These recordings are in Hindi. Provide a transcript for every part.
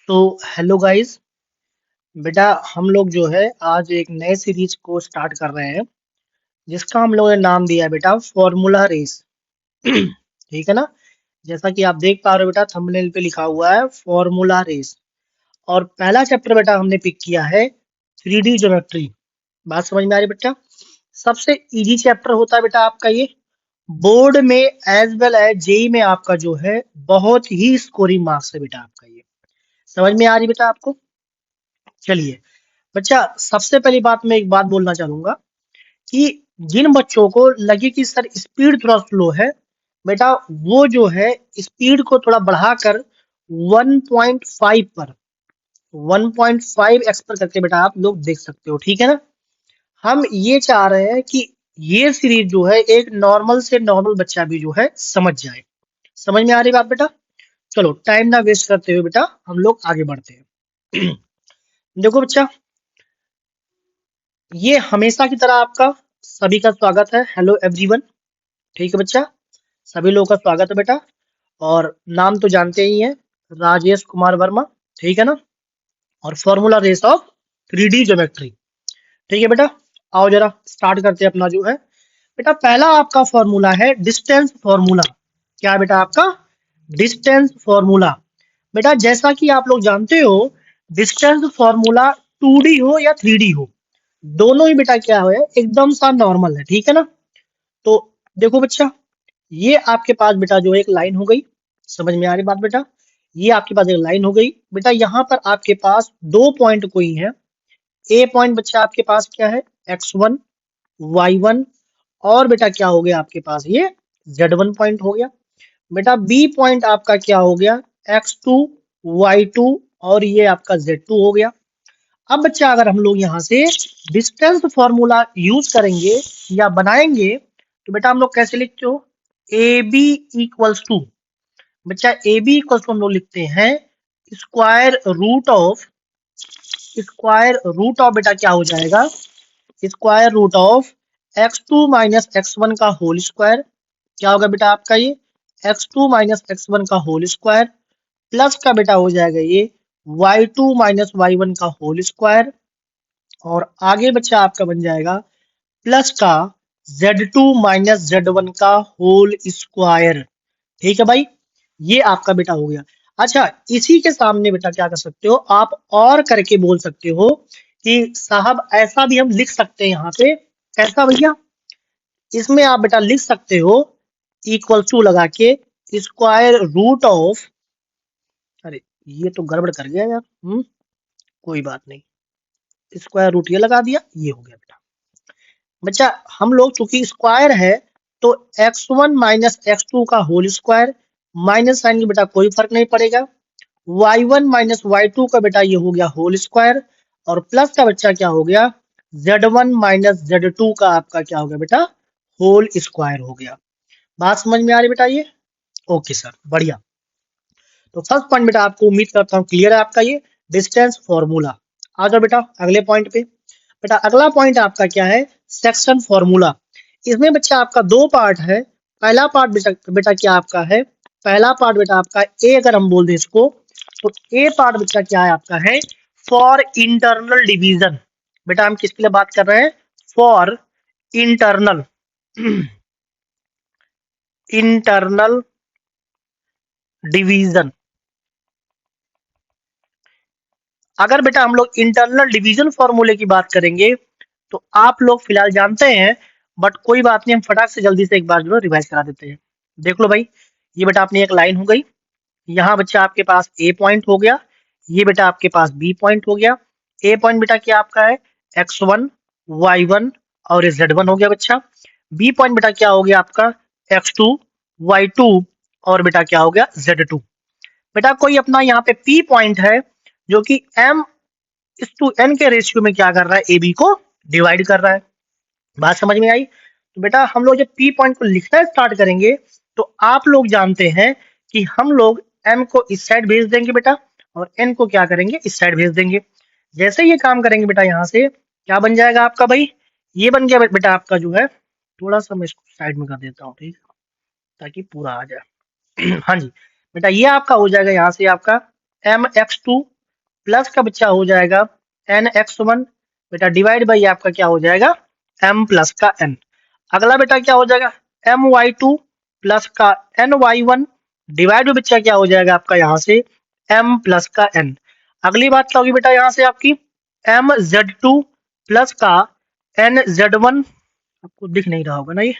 तो हेलो गाइस। बेटा हम लोग जो है आज एक नए सीरीज को स्टार्ट कर रहे हैं जिसका हम लोगों ने नाम दिया है बेटा फॉर्मूला रेस। ठीक है ना। जैसा कि आप देख पा रहे हो बेटा थंबनेल पे लिखा हुआ है फॉर्मूला रेस। और पहला चैप्टर बेटा हमने पिक किया है 3D ज्योमेट्री। बात समझ में आ रही है बेटा। सबसे इजी चैप्टर होता है बेटा आपका ये। बोर्ड में एज वेल एज जेई में आपका जो है बहुत ही स्कोरिंग मार्क्स है बेटा आपका ये। समझ में आ रही बेटा आपको। चलिए बच्चा सबसे पहली बात मैं एक बात बोलना चाहूंगा कि जिन बच्चों को लगे कि सर स्पीड थोड़ा स्लो है बेटा वो जो है स्पीड को थोड़ा बढ़ाकर 1.5 पर 1.5x पर करके बेटा आप लोग देख सकते हो। ठीक है ना। हम ये चाह रहे हैं कि ये सीरीज जो है एक नॉर्मल से नॉर्मल बच्चा भी जो है समझ जाए। समझ में आ रही बात बेटा। चलो टाइम ना वेस्ट करते हुए बेटा हम लोग आगे बढ़ते हैं। देखो बच्चा ये हमेशा की तरह आपका सभी का स्वागत है। Hello everyone. ठीक है बच्चा। सभी लोगों का स्वागत है बेटा। और नाम तो जानते ही हैं, राजेश कुमार वर्मा। ठीक है ना। और formula race of 3D geometry. ठीक है बेटा। आओ जरा स्टार्ट करते हैं अपना जो है बेटा। पहला आपका फॉर्मूला है डिस्टेंस फॉर्मूला। क्या है बेटा आपका डिस्टेंस फॉर्मूला। बेटा जैसा कि आप लोग जानते हो डिस्टेंस फॉर्मूला 2D हो या 3D हो दोनों ही बेटा क्या है एकदम सा नॉर्मल है। ठीक है ना। तो देखो बच्चा ये आपके पास बेटा जो एक लाइन हो गई। समझ में आ रही बात बेटा। ये आपके पास एक लाइन हो गई बेटा। यहाँ पर आपके पास दो पॉइंट कोई है। ए पॉइंट बच्चा आपके पास क्या है x1 y1 और बेटा क्या हो गया आपके पास ये z1 पॉइंट हो गया। बेटा बी पॉइंट आपका क्या हो गया x2 y2 और ये आपका z2 हो गया। अब बच्चा अगर हम लोग यहाँ से डिस्टेंस फॉर्मूला यूज करेंगे या बनाएंगे तो बेटा हम लोग कैसे लिखते हो ए बी इक्वल्स टू बच्चा ए बी इक्वल्स टू हम लोग लिखते हैं स्क्वायर रूट ऑफ बेटा क्या हो जाएगा square root of x2 minus x1 का होल स्क्वायर। क्या होगा बेटा आपका ये x2 माइनस x1 का होल स्क्वायर प्लस का बेटा हो जाएगा ये y2 माइनस y1 का होल स्क्वायर। और आगे बच्चा आपका बन जाएगा प्लस का Z2 माइनस Z1 का होल स्क्वायर। ठीक है भाई। ये आपका बेटा हो गया। अच्छा इसी के सामने बेटा क्या कर सकते हो आप और करके बोल सकते हो कि साहब ऐसा भी हम लिख सकते हैं यहाँ पे। कैसा भैया इसमें आप बेटा लिख सकते हो इक्वल टू लगा के स्क्वायर रूट ऑफ अरे ये तो गड़बड़ कर गया यार। कोई बात नहीं। स्क्वायर रूट ये लगा दिया ये हो गया बेटा। बच्चा हम लोग चूंकि स्क्वायर है तो x1 माइनस x2 का होल स्क्वायर माइनस साइन की बेटा कोई फर्क नहीं पड़ेगा। y1 माइनस y2 का बेटा ये हो गया होल स्क्वायर और प्लस का बच्चा क्या हो गया z1 माइनस z2 का आपका क्या हो गया बेटा होल स्क्वायर हो गया। बात समझ में आ रही बेटा ये। ओके सर बढ़िया। तो फर्स्ट पॉइंट बेटा आपको उम्मीद करता हूँ क्लियर है आपका ये डिस्टेंस फॉर्मूला। आ जाओ बेटा अगले पॉइंट पे। बेटा अगला पॉइंट आपका क्या है सेक्शन फॉर्मूला। इसमें बच्चा आपका दो पार्ट है। पहला पार्ट बेटा क्या आपका है पहला पार्ट बेटा आपका ए अगर हम बोल दें इसको तो ए पार्ट बच्चा क्या है आपका है फॉर इंटरनल डिवीजन। बेटा हम किसके लिए बात कर रहे हैं फॉर इंटरनल इंटरनल डिवीजन। अगर बेटा हम लोग इंटरनल डिवीजन फॉर्मूले की बात करेंगे तो आप लोग फिलहाल जानते हैं बट कोई बात नहीं हम फटाक से जल्दी से एक बार जो है रिवाइज करा देते हैं। देख लो भाई ये बेटा अपनी एक लाइन हो गई। यहाँ बच्चा आपके पास ए पॉइंट हो गया। ये बेटा आपके पास बी पॉइंट हो गया। ए पॉइंट बेटा क्या आपका है x1 y1 और ये z1 हो गया बच्चा। बी पॉइंट बेटा क्या हो गया आपका x2 y2 और बेटा क्या हो गया z2। बेटा कोई अपना यहाँ पे p पॉइंट है जो कि m इस टू n के रेशियो में क्या कर रहा है ए बी को डिवाइड कर रहा है। बात समझ में आई। तो बेटा हम लोग जब पी पॉइंट को लिखना स्टार्ट करेंगे तो आप लोग जानते हैं कि हम लोग m को इस साइड भेज देंगे बेटा और n को क्या करेंगे इस साइड भेज देंगे। जैसे ये काम करेंगे बेटा यहाँ से क्या बन जाएगा आपका भाई ये बन गया बेटा आपका जो है थोड़ा सा मैं इसको साइड में कर देता हूँ ठीक ताकि पूरा आ जाए। हाँ जी बेटा ये आपका हो जाएगा यहाँ से आपका m x2 प्लस का बच्चा हो जाएगा nx1 बेटा डिवाइड बाई आपका क्या हो जाएगा m प्लस का n। अगला बेटा क्या हो जाएगा my2 प्लस का ny1 डिवाइड में बच्चा क्या हो जाएगा आपका यहाँ से m प्लस का n। अगली बात क्या होगी बेटा यहाँ से आपकी mz2 प्लस का nz1, आपको दिख नहीं रहा होगा ना ये,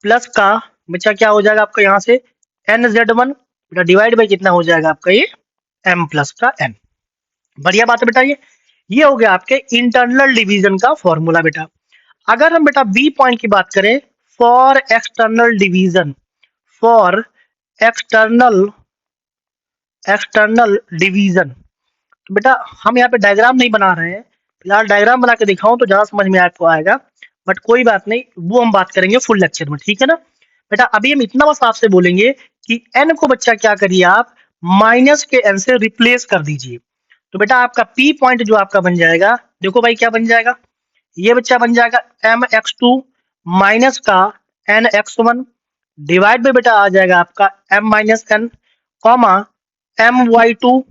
प्लस का बच्चा क्या हो जाएगा आपका यहाँ से nz1 बेटा डिवाइड बाई कितना हो जाएगा आपका ये m प्लस का n। बढ़िया बात है बेटा। ये हो गया आपके इंटरनल डिवीजन का फॉर्मूला बेटा। अगर हम बेटा बी पॉइंट की बात करें for external division, for external division, तो बेटा हम यहाँ पे डायग्राम नहीं बना रहे हैं, फिलहाल डायग्राम बना के दिखाऊं तो ज्यादा समझ में आपको आएगा, बट कोई बात नहीं, वो हम बात करेंगे फुल लेक्चर में, ठीक है ना बेटा। अभी हम इतना बस आपसे बोलेंगे कि n को बच्चा क्या करिए आप माइनस के n से रिप्लेस कर दीजिए, तो बेटा आपका p पॉइंट जो आपका बन जाएगा, देखो भाई क्या बन जाएगा, ये बच्चा बन जाएगा mx2 माइनस का nx1 डिवाइड बाई बेटा आ जाएगा आपका m minus n comma my2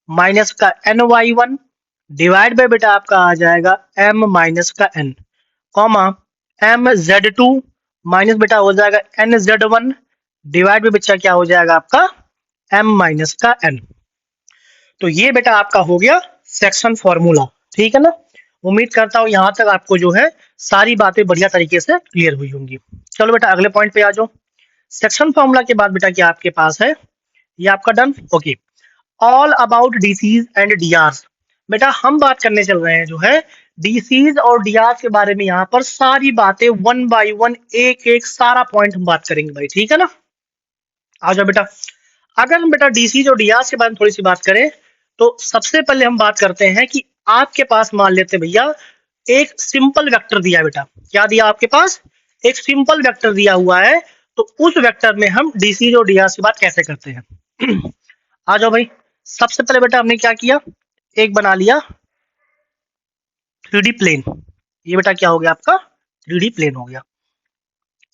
minus का ny1 डिवाइड बाई बेटा आपका आ जाएगा m माइनस का n कॉमा mz2 माइनस बेटा हो जाएगा nz1 डिवाइड बाई बच्चा क्या हो जाएगा आपका m माइनस का n। तो ये बेटा आपका हो गया सेक्शन फॉर्मूला, ठीक है ना। उम्मीद करता हूं यहां तक आपको जो है सारी बातें बढ़िया तरीके से क्लियर हुई होंगी। चलो बेटा अगले पॉइंट पे आ जाओ। सेक्शन फॉर्मूला के बाद बेटा क्या आपके पास है, ये आपका done. Okay, all about DCs and डीआरस। बेटा हम बात करने चल रहे हैं जो है डीसीज और डीआरस के बारे में, यहाँ पर सारी बातें वन बाय वन एक एक सारा पॉइंट हम बात करेंगे भाई, ठीक है ना। आ जाओ बेटा। अगर हम बेटा डीसीज और डीआरस के बारे में थोड़ी सी बात करें तो सबसे पहले हम बात करते हैं कि आपके पास मान लेते भैया एक सिंपल वेक्टर दिया बेटा, क्या दिया आपके पास, एक सिंपल वेक्टर दिया हुआ है, तो उस वेक्टर में हम डीसीज और डीआरस की बात कैसे करते हैं। आ जाओ भाई। सबसे पहले बेटा हमने क्या किया, एक बना लिया 3D प्लेन, ये बेटा क्या हो गया आपका 3D प्लेन हो गया।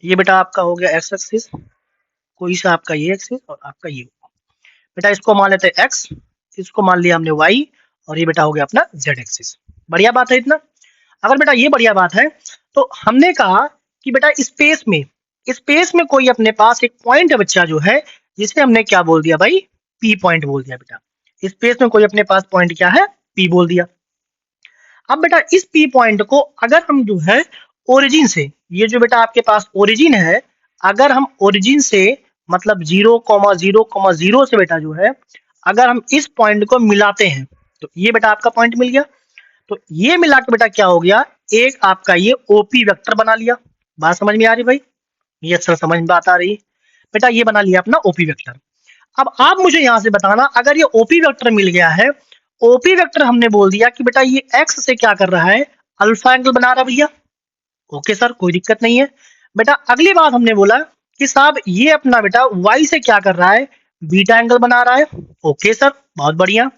ये बेटा आपका हो गया एक्स एक्सिस, कोई सा आपका ये एक्सिस और आपका ये बेटा, इसको मान लेते हैं एक्स, इसको मान लिया हमने वाई, और ये बेटा हो गया अपना जेड एक्सिस। बढ़िया बात है इतना। अगर बेटा ये बढ़िया बात है तो हमने कहा कि बेटा स्पेस में कोई अपने पास एक पॉइंट है बच्चा जो है, जिसे हमने क्या बोल दिया भाई पी पॉइंट बोल दिया बेटा। स्पेस में कोई अपने पास पॉइंट क्या है पी बोल दिया। अब बेटा इस पी पॉइंट को अगर हम जो है ओरिजिन से, ये जो बेटा आपके पास ओरिजिन है, अगर हम ओरिजिन से मतलब 0,0,0 से बेटा जो है अगर हम इस पॉइंट को मिलाते हैं तो ये बेटा आपका पॉइंट मिल गया। तो ये मिला के बेटा क्या हो गया, एक आपका ये ओपी वेक्टर बना लिया। बात समझ में आ रही भाई, ये अक्सर समझ में बात आ रही बेटा, ये बना लिया अपना ओपी वेक्टर। अब आप मुझे यहां से बताना, अगर ये ओपी वेक्टर मिल गया है, ओपी वेक्टर हमने बोल दिया कि बेटा ये एक्स से क्या कर रहा है अल्फा एंगल बना रहा भैया, ओके सर कोई दिक्कत नहीं है बेटा। अगली बात हमने बोला कि साहब ये अपना बेटा वाई से क्या कर रहा है बीटा एंगल बना रहा है, ओके सर बहुत बढ़िया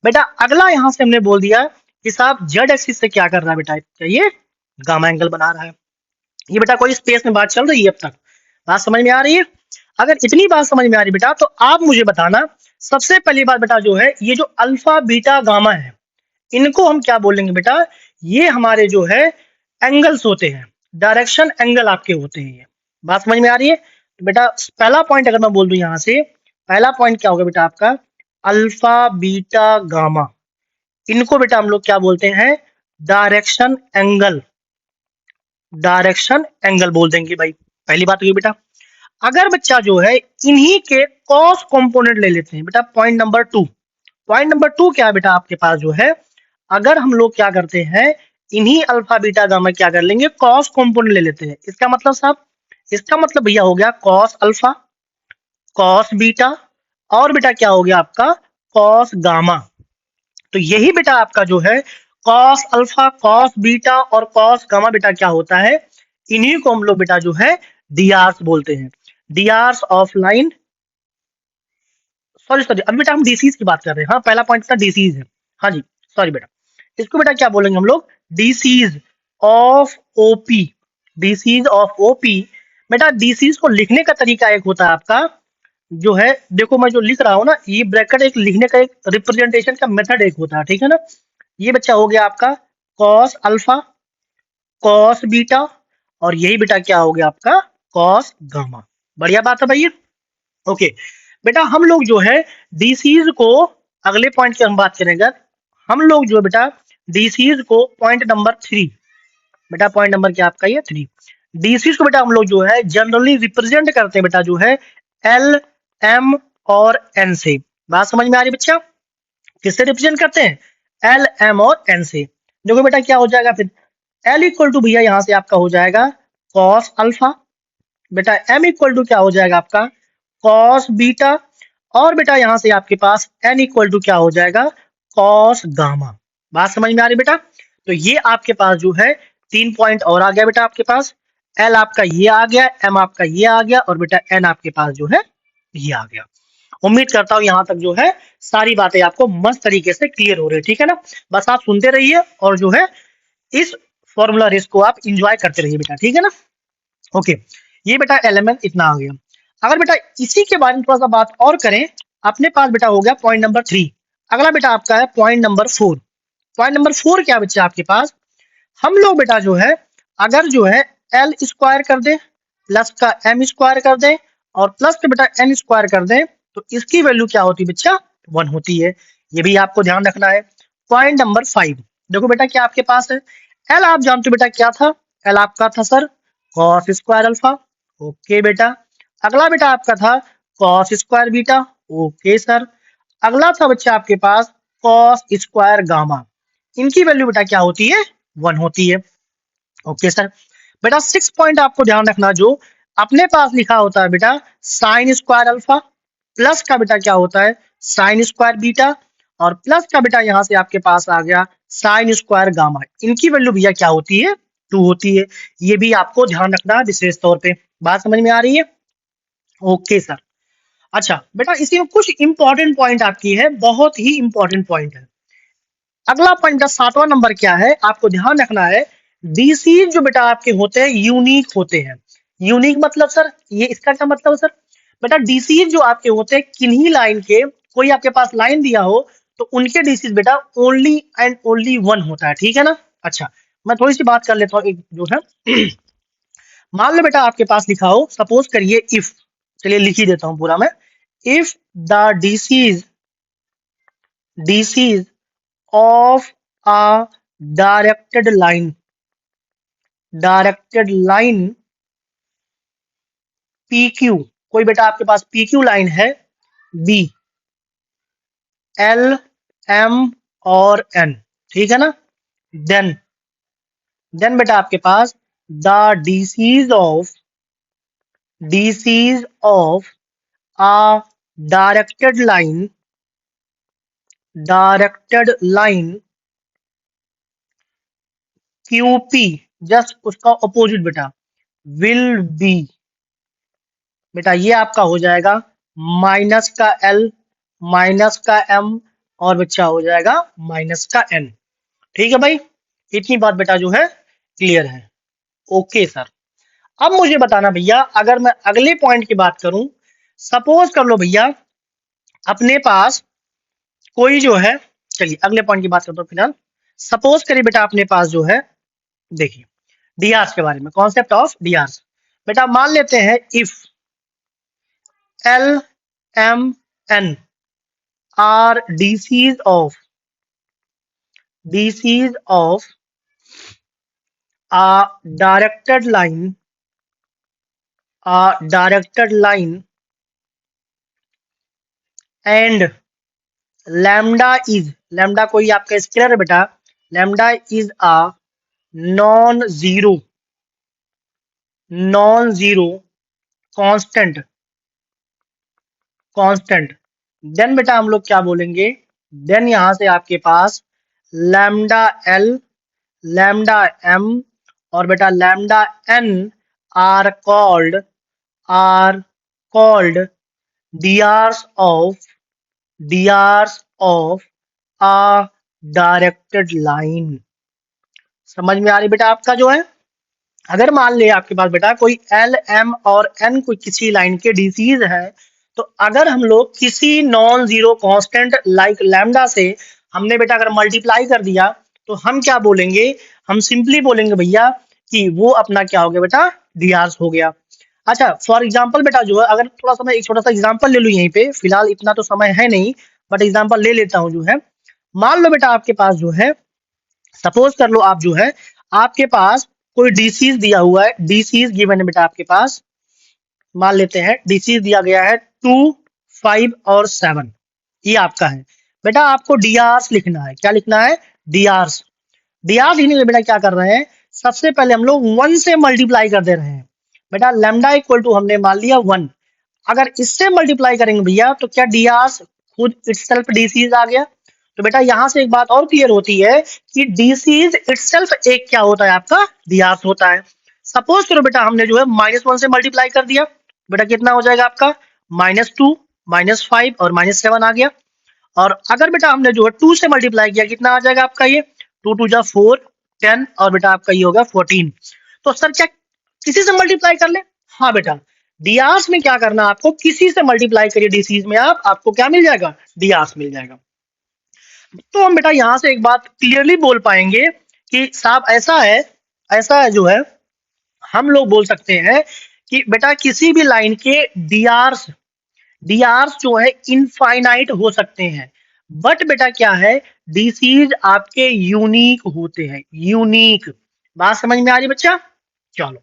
बेटा। अगला यहां से हमने बोल दिया कि साहब जेड एक्सिस से क्या कर रहा है बेटा, ये गामा एंगल बना रहा है। ये बेटा कोई स्पेस में बात चल रही है अब तक, बात समझ में आ रही है। अगर इतनी बात समझ में आ रही बेटा तो आप मुझे बताना, सबसे पहली बात बेटा जो है ये जो अल्फा बीटा गामा है, इनको हम क्या बोलेंगे बेटा, ये हमारे जो है एंगल्स होते हैं, डायरेक्शन एंगल आपके होते हैं। ये बात समझ में आ रही है। तो बेटा पहला पॉइंट अगर मैं बोल दूं यहां से, पहला पॉइंट क्या होगा बेटा आपका अल्फा बीटा गामा, इनको बेटा हम लोग क्या बोलते हैं डायरेक्शन एंगल, डायरेक्शन एंगल बोल देंगे भाई। पहली बात ये बेटा। अगर बच्चा जो है इन्हीं के कॉस कंपोनेंट ले लेते हैं बेटा, पॉइंट नंबर 2, पॉइंट नंबर 2 क्या है बेटा आपके पास जो है, अगर हम लोग क्या करते हैं इन्हीं अल्फा बीटा गामा क्या कर लेंगे कॉस कंपोनेंट ले लेते हैं, इसका मतलब साहब, इसका मतलब भैया हो गया कॉस अल्फा कॉस बीटा और बेटा क्या हो गया आपका कॉस गामा। तो यही बेटा आपका जो है कॉस अल्फा कॉस बीटा और कॉस गामा बेटा क्या होता है, इन्हीं को हम लोग बेटा जो है डीआर्स बोलते हैं, डीआर्स ऑफ लाइन, सॉरी अभी बेटा हम डीसीज की बात कर रहे हैं। हाँ पहला पॉइंट था डीसीज है, हाँ जी सॉरी बेटा, इसको बेटा क्या बोलेंगे हम लोग DCs of OP, DCs of OP. बेटा डीसीज को लिखने का तरीका एक होता है आपका जो है, देखो मैं जो लिख रहा हूँ ना, ये ब्रैकेट एक लिखने का एक रिप्रेजेंटेशन का मेथड एक होता है, ठीक है ना। ये बच्चा हो गया आपका कॉस अल्फा, कॉस बीटा, और यही बेटा क्या हो गया आपका कॉस गामा। बढ़िया बात है भैया। ओके बेटा, हम लोग जो है डीसीज को, अगले पॉइंट की हम बात करेंगे। हम लोग जो है बेटा डीसीज को पॉइंट नंबर 3, बेटा पॉइंट नंबर क्या आपका ये 3, डीसीज को बेटा हम लोग जो है जनरली रिप्रेजेंट करते हैं बेटा जो है एल, एम और एन से। बात समझ में आ रही बच्चा? किससे रिप्रेजेंट करते हैं? एल, एम और एन से। देखो बेटा क्या हो जाएगा फिर, एल इक्वल टू भैया यहाँ से आपका हो जाएगा कॉस अल्फा, बेटा एम इक्वल टू क्या हो जाएगा आपका कॉस बीटा, और बेटा यहाँ से आपके पास एन इक्वल टू क्या हो जाएगा कॉस गामा। बात समझ में आ रही बेटा? तो ये आपके पास जो है 3 पॉइंट और आ गया बेटा आपके पास, एल आपका ये आ गया, एम आपका ये आ गया, और बेटा एन आपके पास जो है ये आ गया। उम्मीद करता हूँ यहाँ तक जो है सारी बातें आपको मस्त तरीके से क्लियर हो रही है, ठीक है ना। बस आप सुनते रहिए और जो है इस फॉर्मूला रेस को आप इंजॉय करते रहिए बेटा, ठीक है ना। ओके, ये बेटा एलिमेंट इतना आ गया। अगर बेटा इसी के बारे में थोड़ा सा बात और करें, अपने पास बेटा हो गया पॉइंट नंबर 3। अगला बेटा आपका है पॉइंट नंबर 4। पॉइंट नंबर 4 क्या बच्चा आपके पास, हम लोग बेटा जो है अगर जो है एल स्क्वायर कर दें, प्लस का एम स्क्वायर कर दें, और प्लस का बेटा एन स्क्वायर कर दें, तो इसकी वैल्यू क्या होती है बच्चा 1 होती है। ये भी आपको ध्यान रखना है। पॉइंट नंबर 5, देखो बेटा क्या आपके पास है, एल आप जानते हो बेटा क्या था, एल आपका था sir cos square alpha. Okay बेटा, अगला बेटा आपका था cos square beta. Okay sir, अगला था बच्चा आपके पास कॉस स्क्वायर गामा। इनकी वैल्यू बेटा क्या होती है 1 होती है। ओके सर, बेटा 6 पॉइंट आपको ध्यान रखना, जो अपने पास लिखा होता है बेटा साइन स्क्वायर अल्फा, प्लस का बेटा क्या होता है साइन स्क्वायर बीटा, और प्लस का बेटा यहाँ से आपके पास आ गया साइन स्क्वायर गामा। इनकी वैल्यू भैया क्या होती है 2 होती है। ये भी आपको ध्यान रखना है विशेष तौर पे। बात समझ में आ रही है? Okay sir. अच्छा बेटा, इसी में कुछ इंपॉर्टेंट पॉइंट आपकी है, बहुत ही इंपॉर्टेंट पॉइंट है। अगला पॉइंट का 7वां नंबर क्या है, आपको ध्यान रखना है, डीसी जो बेटा आपके होते हैं यूनिक होते हैं। यूनिक मतलब सर, ये इसका क्या मतलब है सर, बेटा डीसी जो आपके होते हैं किन्हीं लाइन के, कोई आपके पास लाइन दिया हो तो उनके डीसी बेटा ओनली एंड ओनली 1 होता है, ठीक है ना। अच्छा, मैं थोड़ी सी बात कर लेता हूँ एक जो है मान लो बेटा आपके पास लिखा हो, सपोज करिए इफ, चलिए लिख ही देता हूँ पूरा मैं, if the DCs of a directed line PQ, कोई बेटा आपके पास PQ लाइन है B, L, M और N, ठीक है ना। देन बेटा आपके पास the DCs of a directed line QP, just उसका अपोजिट बेटा will be, बेटा ये आपका हो जाएगा माइनस का एल, माइनस का एम, और बच्चा हो जाएगा माइनस का एन। ठीक है भाई, इतनी बात बेटा जो है क्लियर है। ओके सर, अब मुझे बताना भैया, अगर मैं अगले पॉइंट की बात करूं, सपोज कर लो भैया अपने पास कोई जो है, चलिए अगले पॉइंट की बात करता हूं फिलहाल। सपोज करिए बेटा अपने पास जो है, देखिए डीआर के बारे में, कॉन्सेप्ट ऑफ डीआर। बेटा मान लेते हैं if l, m, n are DCs of a directed line, and lambda कोई आपका स्केलर है बेटा, lambda is a non zero constant, then बेटा हम लोग क्या बोलेंगे, देन यहां से आपके पास लैम्डा एल, लैम्डा एम और बेटा lambda n are called DRs of a directed line. समझ में आ रही बेटा आपका जो है, अगर मान ले आपके पास बेटा कोई एल, एम और एन कोई किसी लाइन के डीसीज है, तो अगर हम लोग किसी non zero constant like lambda से हमने बेटा अगर मल्टीप्लाई कर दिया तो हम क्या बोलेंगे, हम सिंपली बोलेंगे भैया कि वो अपना क्या हो गया बेटा, डीआर हो गया। अच्छा फॉर एग्जांपल बेटा जो है, अगर थोड़ा सा मैं एक छोटा सा एग्जांपल ले लूं यहीं पे, फिलहाल इतना तो समय है नहीं बट एग्जांपल ले लेता हूं जो है। मान लो बेटा आपके पास जो है, सपोज कर लो आप जो है, आपके पास कोई डीसीज दिया हुआ है, डीसीज गिवन है बेटा आपके पास, मान लेते हैं डीसीज दिया गया है 2, 5 और 7, ये आपका है बेटा। आपको डीआर्स लिखना है, क्या लिखना है, डीआर्स। डीआर लिखने में बेटा क्या कर रहे हैं, सबसे पहले हम लोग 1 से मल्टीप्लाई कर दे रहे हैं बेटा। लैम्डा इक्वल टू हमने मान लिया 1, अगर इससे मल्टीप्लाई करेंगे भैया तो क्या डीआर खुद इटसेल्फ डीसीज आ गया। तो बेटा यहां से एक बात और क्लियर होती है कि डीसीज इटसेल्फ एक क्या होता है, आपका डीआर होता है। सपोज करो बेटा हमने जो है -1 से मल्टीप्लाई कर दिया, बेटा कितना हो जाएगा आपका, -2, -5 और -7 आ गया। और अगर बेटा हमने जो है 2 से मल्टीप्लाई किया, कितना आ जाएगा आपका ये, 2 2 जा 4, 10 और बेटा आपका ये होगा 14। तो सर क्या किसी से मल्टीप्लाई कर ले, हाँ बेटा डीआर्स में क्या करना, आपको किसी से मल्टीप्लाई करिए डीसीज में, आपको क्या मिल जाएगा, डीआर्स मिल जाएगा। तो हम बेटा यहां से एक बात क्लियरली बोल पाएंगे कि साहब ऐसा है जो है, हम लोग बोल सकते हैं कि बेटा किसी भी लाइन के डीआर्स डीआर्स जो है इनफाइनाइट हो सकते हैं, बट बेटा क्या है, डीसीज आपके यूनिक होते हैं, यूनिक। बात समझ में आ रही बच्चा, चलो।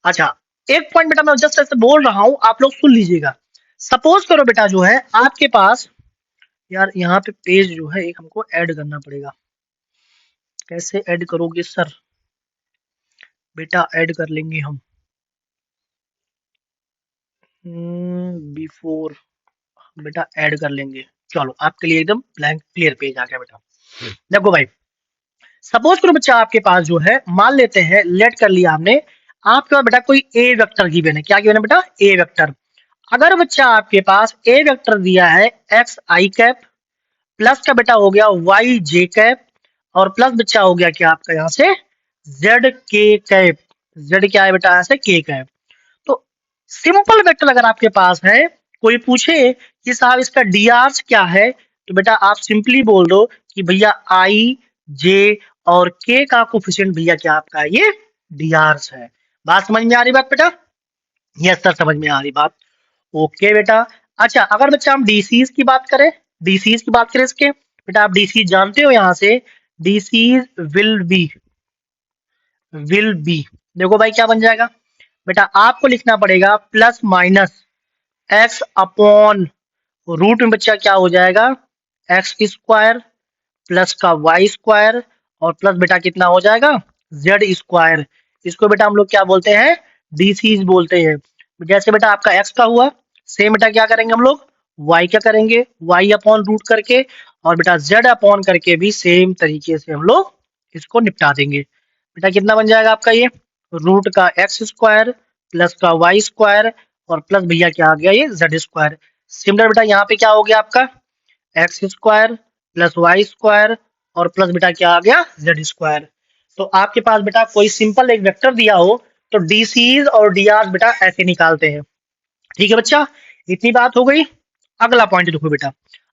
अच्छा एक पॉइंट बेटा मैं जस्ट ऐसे बोल रहा हूं, आप लोग सुन लीजिएगा। सपोज करो बेटा जो है आपके पास, यार यहाँ पे पेज जो है एक हमको ऐड करना पड़ेगा, कैसे ऐड करोगे सर, बेटा ऐड कर लेंगे हम बिफोर, बेटा ऐड कर लेंगे। चलो आपके लिए एकदम ब्लैंक क्लियर पेज आ गया बेटा। देखो भाई, सपोज करो बच्चा आपके पास जो है, मान लेते हैं लेट कर लिया हमने, आपके पास बेटा कोई ए वेक्टर गिवन है, क्या गिवन है बेटा, ए वेक्टर। अगर बच्चा आपके पास ए वेक्टर दिया है एक्स आई कैप, प्लस का बेटा हो गया वाई जे कैप, और प्लस बच्चा हो गया क्या आपका यहाँ से जेड के कैप, जेड क्या है बेटा यहाँ से के कैप। तो सिंपल वेक्टर अगर आपके पास है, कोई पूछे कि साहब इसका डीआर क्या है, तो बेटा आप सिंपली बोल दो कि भैया आई जे और के का कोफिशिएंट भैया क्या आपका ये डीआर है। बात समझ में आ रही बात बेटा, यस सर समझ में आ रही बात, ओके बेटा। अच्छा अगर बच्चा हम डीसीज की बात करें, डीसीज की बात करें इसके, बेटा आप डीसीज जानते हो, यहाँ से डीसीज विल बी, देखो भाई क्या बन जाएगा बेटा, आपको लिखना पड़ेगा plus minus x upon root में बच्चा क्या हो जाएगा, एक्स स्क्वायर प्लस का वाई स्क्वायर और प्लस बेटा कितना हो जाएगा, जेड स्क्वायर। इसको बेटा हम लोग क्या बोलते हैं, डीसीज बोलते हैं। जैसे बेटा आपका एक्स का हुआ, सेम बेटा क्या करेंगे हम लोग, वाई क्या करेंगे, वाई अपॉन रूट करके, और बेटा जेड अपॉन करके भी सेम तरीके से हम लोग इसको निपटा देंगे। बेटा कितना बन जाएगा आपका ये, रूट का एक्स स्क्वायर प्लस का वाई स्क्वायर और प्लस भैया क्या आ गया ये जेड स्क्वायर। सिमिलर बेटा यहाँ पे क्या हो गया आपका, x square plus y square और प्लस बेटा क्या आ गया जेड स्क्वायर। तो आपके पास बेटा कोई सिंपल एक वेक्टर दिया हो तो डीसीज और डीआर बेटा ऐसे निकालते हैं, ठीक है बच्चा, इतनी बात हो गई। अगला पॉइंट देखो बेटा,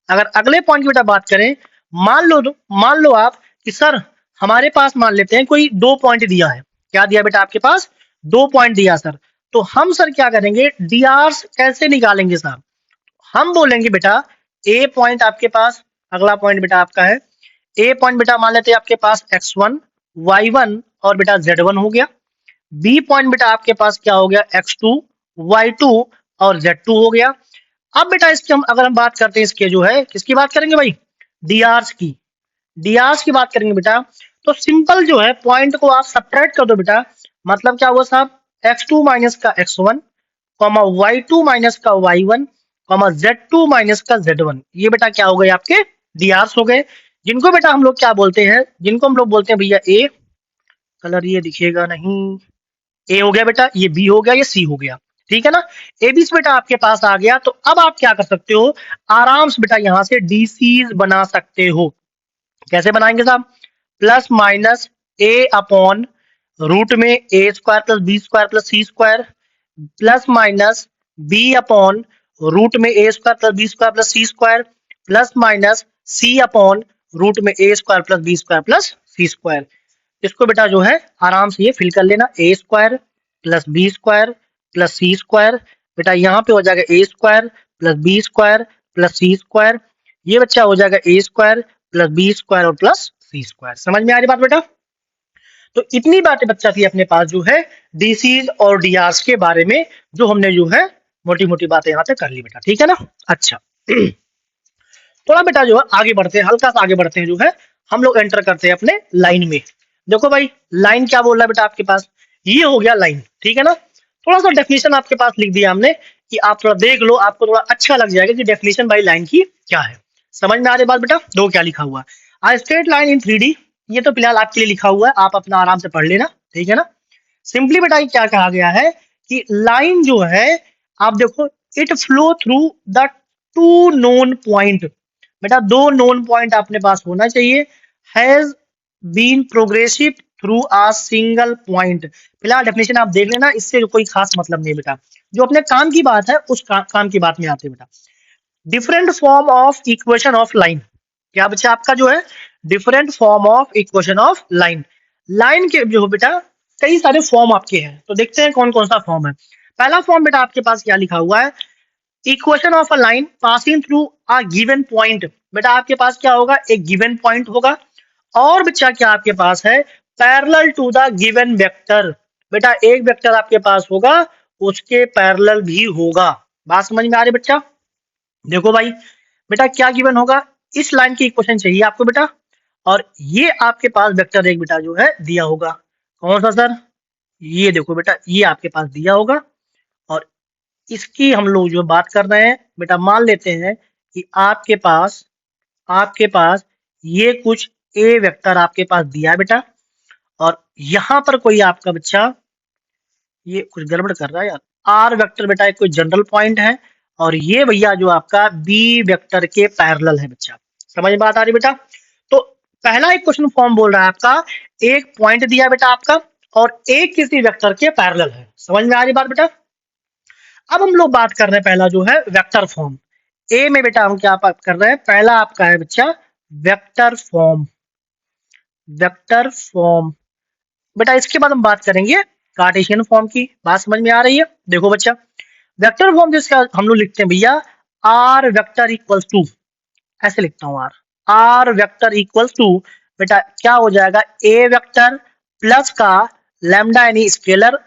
अगर अगले पॉइंट की बेटा बात करें, मान लो आप कि सर हमारे पास मान लेते हैं कोई 2 पॉइंट दिया है, क्या दिया बेटा आपके पास 2 पॉइंट दिया सर, तो हम सर क्या करेंगे, डीआर कैसे निकालेंगे सर, हम बोलेंगे बेटा ए पॉइंट आपके पास, अगला पॉइंट बेटा आपका है ए पॉइंट, बेटा मान लेते हैं आपके पास x1 y1 और बेटा z1 हो गया। बी पॉइंट बेटा आपके पास क्या हो गया, x2 y2 और z2 हो गया। अब बेटा इसकी हम अगर हम बात करते हैं, इसके जो है किसकी बात करेंगे भाई, डीआर्स की, डीआर्स की बात करेंगे बेटा। तो सिंपल जो है पॉइंट को आप सब्ट्रैक्ट कर दो बेटा, मतलब क्या हुआ साहब, x2 माइनस का x1 कॉमा y2 माइनस का y1 कॉमा z2 माइनस का z1, ये बेटा क्या हो गए आपके डीआर्स हो गए, जिनको बेटा हम लोग क्या बोलते हैं, जिनको हम लोग बोलते हैं भैया ए, कलर ये दिखेगा नहीं, ए हो गया बेटा, ये बी हो गया, ये सी हो गया, ठीक है ना। एबीसी बेटा आपके पास आ गया, तो अब आप क्या कर सकते हो, आराम से बेटा यहां से डीसीज बना सकते हो। कैसे बनाएंगे साहब, plus minus a upon root में a square plus b square plus c square, plus minus b upon root में a square plus b square plus c square plus minus c upon root में a square plus b square plus c square. इसको बेटा जो है आराम से ये फिल कर लेना, a square plus b square plus c square. बेटा यहाँ पे हो जाएगा a square plus b square plus c square, ये बच्चा हो जाएगा a square plus b square और प्लस सी स्क्वायर। समझ में आ रही बात बेटा? तो इतनी बातें बच्चा थी अपने पास जो है डीसीज और डीआरस के बारे में, जो हमने जो है मोटी मोटी बातें यहाँ तक कर ली बेटा, ठीक है ना। अच्छा थोड़ा बेटा जो है आगे बढ़ते हैं, हल्का सा आगे बढ़ते हैं, जो है हम लोग एंटर करते हैं अपने लाइन में। देखो भाई लाइन क्या बोल रहा है बेटा आपके पास, ये हो गया लाइन, ठीक है ना। थोड़ा सा डेफिनेशन आपके पास लिख दिया हमने कि आप थोड़ा देख लो, आपको थोड़ा अच्छा लग जाएगा कि डेफिनेशन भाई लाइन की क्या है। समझ में आ रही बात बेटा? दो क्या लिखा हुआ है, आ स्ट्रेट लाइन इन 3D, ये तो फिलहाल आपके लिए लिखा हुआ है, आप अपना आराम से पढ़ लेना, ठीक है ना। सिंपली बेटा ये क्या कहा गया है कि लाइन जो है आप देखो, it flow through the two known point. बेटा दो नोन पॉइंट अपने पास होना चाहिए, has been progressive through a single point. फिलहाल डेफिनेशन आप देख लेना, इससे कोई खास मतलब नहीं बेटा, जो अपने काम की बात है उस काम की बात में आते हैं बेटा। Different form of equation of line, क्या बच्चा आपका जो है different form of equation of line. Line के जो बेटा कई सारे फॉर्म आपके हैं, तो देखते हैं कौन कौन सा फॉर्म है। पहला फॉर्म बेटा आपके पास क्या लिखा हुआ है, equation of a line passing through a given point. बेटा आपके पास क्या होगा, एक गिवन पॉइंट होगा, और बच्चा क्या आपके पास है, parallel to the given vector. बेटा एक वेक्टर आपके पास होगा, उसके पैरेलल भी होगा। बात समझ में आ रही बच्चा? देखो भाई बेटा क्या गिवन होगा, इस लाइन की इक्वेशन चाहिए आपको बेटा, और ये आपके पास वेक्टर एक बेटा जो है दिया होगा। कौन सा सर? ये देखो बेटा ये आपके पास दिया होगा, और इसकी हम लोग जो बात कर रहे हैं बेटा, मान लेते हैं कि आपके पास ये कुछ ए वेक्टर आपके पास दिया है बेटा, और यहाँ पर कोई आपका बच्चा ये कुछ गड़बड़ कर रहा है यार, आर वेक्टर बेटा एक कोई जनरल पॉइंट है, और ये भैया जो आपका बी वेक्टर के पैरेलल है बच्चा। समझ में बात आ रही बेटा? तो पहला एक क्वेश्चन फॉर्म बोल रहा है आपका, एक पॉइंट दिया बेटा आपका, और एक किसी वेक्टर के पैरेलल है। समझ में आ रही बात बेटा? अब हम लोग बात कर रहे हैं पहला जो है वेक्टर फॉर्म। ए में बेटा हम क्या बात कर रहे हैं, पहला आपका है बच्चा वेक्टर फॉर्म। वेक्टर फॉर्म बेटा इसके बाद हम बात करेंगे कार्टेशियन फॉर्म की। बात समझ में आ रही है? देखो बच्चा वेक्टर फॉर्म जिसका हम लोग लिखते हैं भैया, आर वेक्टर इक्वल्स टू, ऐसे लिखता हूं आर वेक्टर इक्वल्स टू, बेटा क्या हो जाएगा, ए वेक्टर प्लस का लैम्डा यानी स्केलर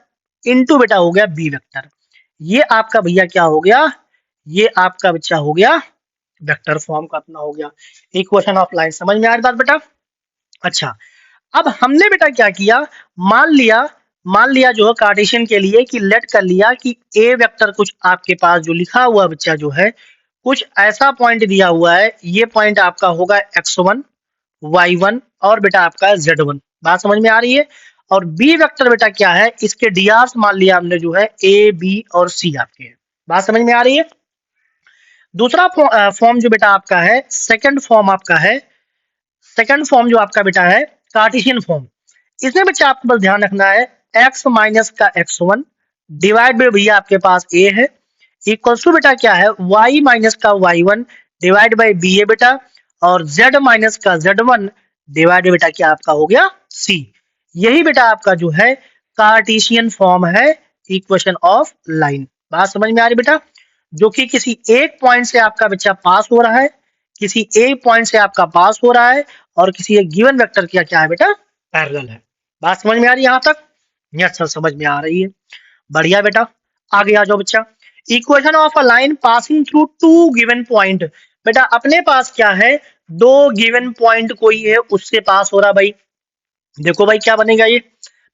इनटू बेटा हो गया बी वेक्टर। ये आपका भैया क्या हो गया, ये आपका बच्चा हो गया वेक्टर फॉर्म का अपना हो गया इक्वेशन ऑफ लाइन। समझ में आ रही बात बेटा? अच्छा अब हमने बेटा क्या किया, मान लिया जो है कार्टेशियन के लिए कि लेट कर लिया कि ए वेक्टर कुछ आपके पास जो लिखा हुआ बच्चा जो है कुछ ऐसा पॉइंट दिया हुआ है, ये पॉइंट आपका होगा x1 y1 और बेटा आपका z1। बात समझ में आ रही है? और बी वेक्टर बेटा क्या है, इसके डीआर्स मान लिया हमने जो है ए बी और सी आपके हैं। बात समझ में आ रही है? दूसरा फॉर्म जो बेटा आपका है, सेकंड फॉर्म आपका है, सेकंड फॉर्म जो आपका बेटा है कार्टेशियन फॉर्म। इसमें बच्चा आपको बस ध्यान रखना है, x माइनस का x1 डिवाइड बाय भैया आपके पास a है, इक्वल्स टू बेटा क्या है, y माइनस का y1 डिवाइड बाय b है बेटा, और z माइनस का z1 डिवाइड बेटा क्या आपका हो गया c। यही बेटा आपका जो है कार्टेशियन फॉर्म है इक्वेशन ऑफ लाइन। बात समझ में आ रही बेटा? जो कि किसी एक पॉइंट से आपका बच्चा पास हो रहा है, किसी एक पॉइंट से आपका पास हो रहा है, और किसी एक गिवन वेक्टर का क्या है बेटा पैरेलल है। बात समझ में आ रही है यहाँ तक? यस सर समझ में आ रही है, बढ़िया बेटा। आगे आ जाओ बच्चा, equation of a line passing through two given point. बेटा अपने पास क्या है, दो गिवन पॉइंट कोई है उससे पास हो रहा भाई। देखो भाई क्या बनेगा ये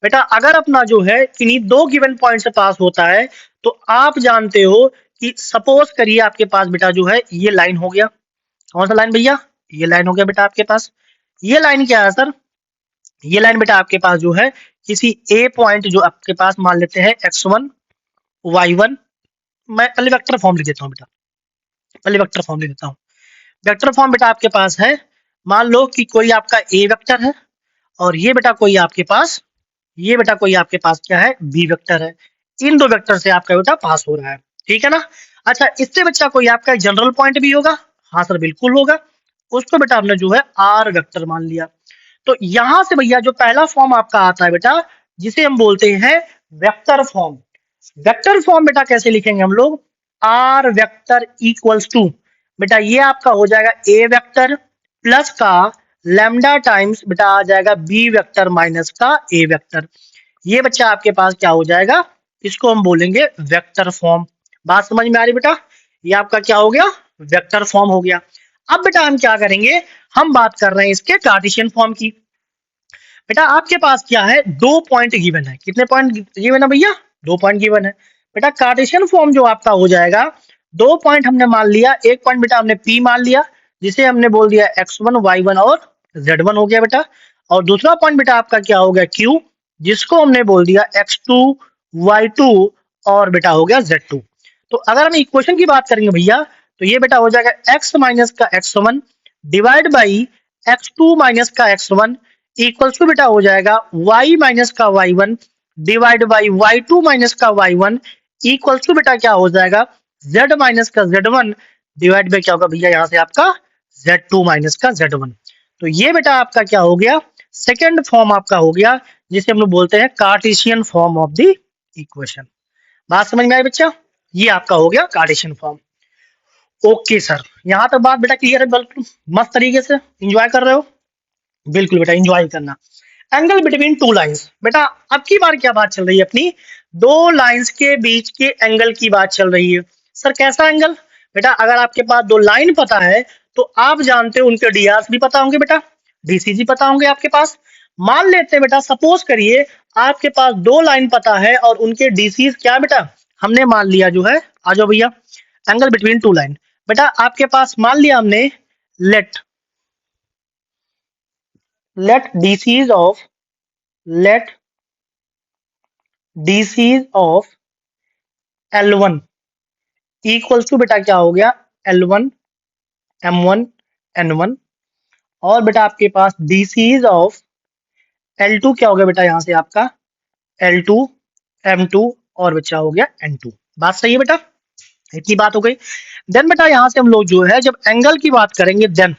बेटा, अगर अपना जो है किन्हीं दो गिवन पॉइंट से पास होता है, तो आप जानते हो कि सपोज करिए आपके पास बेटा जो है ये लाइन हो गया। कौन सा लाइन भैया, ये लाइन हो गया बेटा आपके पास। ये लाइन क्या है सर, ये लाइन बेटा आपके पास जो है किसी ए पॉइंट जो आपके पास मान लेते हैं x1 y1, मैं पहले वेक्टर फॉर्म लिख देता हूँ बेटा, पहले वेक्टर फॉर्म लिख देता हूँ। वेक्टर फॉर्म बेटा आपके पास है, मान लो कि कोई आपका ए वेक्टर है, और ये बेटा कोई आपके पास, ये बेटा कोई आपके पास क्या है बी वेक्टर है। इन दो वेक्टर से आपका बेटा पास हो रहा है, ठीक है ना। अच्छा, इससे बच्चा कोई आपका जनरल पॉइंट भी होगा? हाँ सर, बिल्कुल होगा। उसको बेटा हमने जो है आर वेक्टर मान लिया। तो यहां से भैया जो पहला फॉर्म आपका आता है बेटा, जिसे हम बोलते हैं वेक्टर फॉर्म। वेक्टर फॉर्म बेटा कैसे लिखेंगे हम लोग? आर वेक्टर इक्वल्स टू, बेटा ये आपका हो जाएगा ए वेक्टर प्लस का लैम्डा टाइम्स बेटा आ जाएगा बी वेक्टर माइनस का ए वेक्टर। ये बच्चा आपके पास क्या हो जाएगा? इसको हम बोलेंगे वेक्टर फॉर्म। बात समझ में आ रही बेटा? ये आपका क्या हो गया? वेक्टर फॉर्म हो गया। अब बेटा हम क्या करेंगे? हम बात कर रहे हैं इसके कार्टेशियन फॉर्म की। बेटा आपके पास क्या है? 2 पॉइंट गिवन है। कितने पॉइंट गिवन है भैया? 2 पॉइंट गिवन है। बेटा कार्टेशियन फॉर्म जो आपका हो जाएगा, 2 पॉइंट हमने मान लिया। एक पॉइंट बेटा हमने पी मान लिया, जिसे हमने बोल दिया x1 y1 और z1 हो गया बेटा। और दूसरा पॉइंट बेटा आपका क्या हो गया? q, जिसको हमने बोल दिया x2 y2 और बेटा हो गया z2। तो अगर हम इक्वेशन की बात करेंगे भैया, तो ये बेटा हो जाएगा x माइनस का x1 divide by x2 minus का x1 इक्वल्स टू बेटा हो जाएगा y माइनस का y1 divide by y2 minus का y1 इक्वल्स टू बेटा क्या हो जाएगा? z माइनस का z1 डिवाइड बाई क्या होगा भैया यहाँ से आपका z2 माइनस का z1। तो ये बेटा आपका क्या हो गया? सेकेंड फॉर्म आपका हो गया, जिसे हम लोग बोलते हैं Cartesian form of the equation. बात समझ में आई बच्चा? ये आपका हो गया कार्टेशियन फॉर्म। ओके सर, यहाँ तक बात बेटा क्लियर है? बिल्कुल मस्त तरीके से एंजॉय कर रहे हो? बिल्कुल बेटा एंजॉय करना। एंगल बिटवीन टू लाइंस, बेटा अब की बार क्या बात चल रही है अपनी? दो लाइंस के बीच के एंगल की बात चल रही है। सर कैसा एंगल? बेटा अगर आपके पास दो लाइन पता है तो आप जानते हो उनके डीआर भी पता होंगे बेटा, डीसीजी पता होंगे आपके पास। मान लेते हैं बेटा, सपोज करिए आपके पास दो लाइन पता है और उनके डीसी क्या बेटा हमने मान लिया जो है, आ जाओ भैया, एंगल बिटवीन टू लाइन। बेटा आपके पास मान लिया हमने, let let DCs of let DCs of L1 equals to बेटा क्या हो गया? L1 M1 N1। और बेटा आपके पास DCs of L2 क्या हो गया बेटा यहाँ से आपका? L2 M2 और बच्चा हो गया N2। बात सही है बेटा? इतनी बात हो गई। देन बेटा यहाँ से हम लोग जो है जब एंगल की बात करेंगे, देन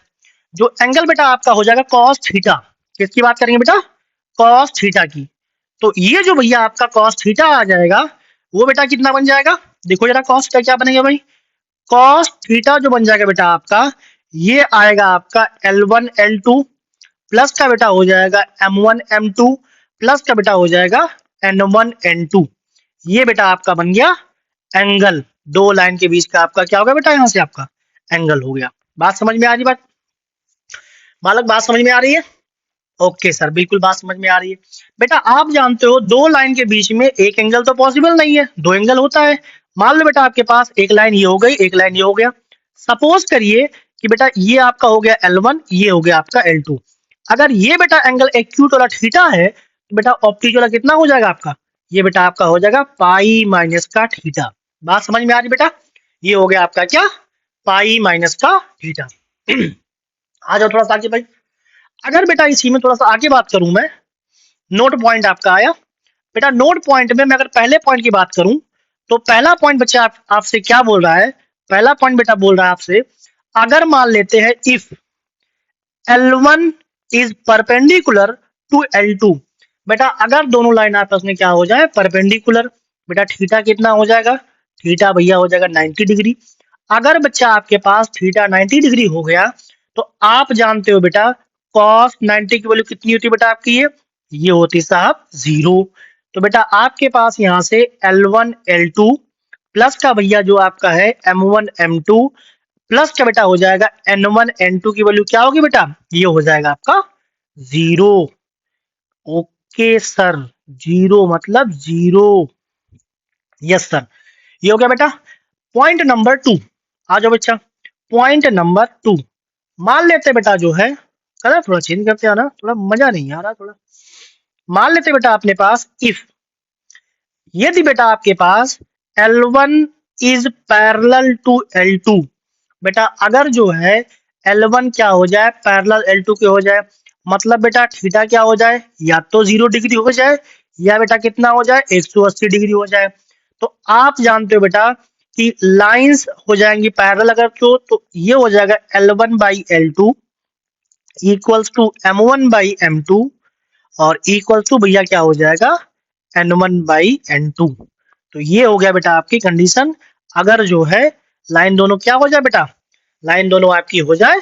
जो एंगल बेटा आपका हो जाएगा कॉस थीटा। किसकी बात करेंगे बेटा? कॉस थीटा की। तो ये जो भैया आपका कॉस थीटा आ जाएगा, वो बेटा कितना बन जाएगा? देखो जरा कॉस थीटा क्या बनेगा भाई? कॉस थीटा जो बन जाएगा बेटा आपका, ये आएगा आपका L1 L2 प्लस का बेटा हो जाएगा M1 M2 प्लस का बेटा हो जाएगा N1 N2। ये बेटा आपका बन गया एंगल। दो लाइन के बीच का आपका क्या होगा बेटा? यहाँ से आपका एंगल हो गया। बात समझ में आ रही? बालक बात समझ में आ रही है? ओके सर, बिल्कुल बात समझ में आ रही है। बेटा आप जानते हो दो लाइन के बीच में एक एंगल तो पॉसिबल नहीं है, दो एंगल होता है। मान लो बेटा आपके पास एक लाइन ये हो गई, एक लाइन ये हो गया। सपोज करिए कि बेटा ये आपका हो गया L1, ये हो गया आपका L2। अगर ये बेटा एंगल एक्यूट वाला थीटा है, तो बेटा ऑप्टिक वाला कितना हो जाएगा आपका? ये बेटा आपका हो जाएगा पाई माइनस का थीटा। बात समझ में आ रही बेटा? ये हो गया आपका क्या? पाई माइनस का थीटा। आ जाओ थोड़ा सा आगे भाई। अगर बेटा इसी में थोड़ा सा आगे बात करूं मैं, नोट पॉइंट आपका आया। बेटा नोट पॉइंट में मैं अगर पहले पॉइंट की बात करूं, तो पहला पॉइंट बच्चा आपसे क्या बोल रहा है? पहला पॉइंट बेटा बोल रहा है आपसे, अगर मान लेते हैं if L1 is perpendicular to L2। बेटा अगर दोनों लाइन आपस में क्या हो जाए? परपेंडिकुलर। बेटा थीटा कितना हो जाएगा? थीटा भैया हो जाएगा 90 डिग्री। अगर बच्चा आपके पास थीटा 90 डिग्री हो गया, तो आप जानते हो बेटा कॉस 90 की वैल्यू कितनी होती है बेटा आपकी? ये होती साहब 0। तो बेटा आपके पास यहाँ से L1 L2 प्लस का भैया जो आपका है M1 M2 प्लस का बेटा हो जाएगा N1 N2 की वैल्यू क्या होगी बेटा? ये हो जाएगा आपका 0। ओके सर, 0 मतलब 0। यस सर, ये हो गया बेटा पॉइंट नंबर 2। आ जाओ बच्चा, पॉइंट नंबर 2। मान लेते बेटा जो है, कलर थोड़ा चेंज करते हैं ना, थोड़ा मजा नहीं आ रहा थोड़ा। मान लेते बेटा अपने पास इफ, यदि बेटा आपके पास L1 is parallel to L2। बेटा अगर जो है L1 क्या हो जाए? पैरेलल L2 के हो जाए, मतलब बेटा थीटा क्या हो जाए? या तो 0 डिग्री हो जाए, या बेटा कितना हो जाए? 180 डिग्री हो जाए। तो आप जानते हो बेटा कि लाइंस हो जाएंगी पैरेलल अगर तो ये हो जाएगा L1/L2 इक्वल्स टू M1/M2 और इक्वल टू भैया क्या हो जाएगा N1/N2। तो ये हो गया बेटा आपकी कंडीशन। अगर जो है लाइन दोनों क्या हो जाए बेटा, लाइन दोनों आपकी हो जाए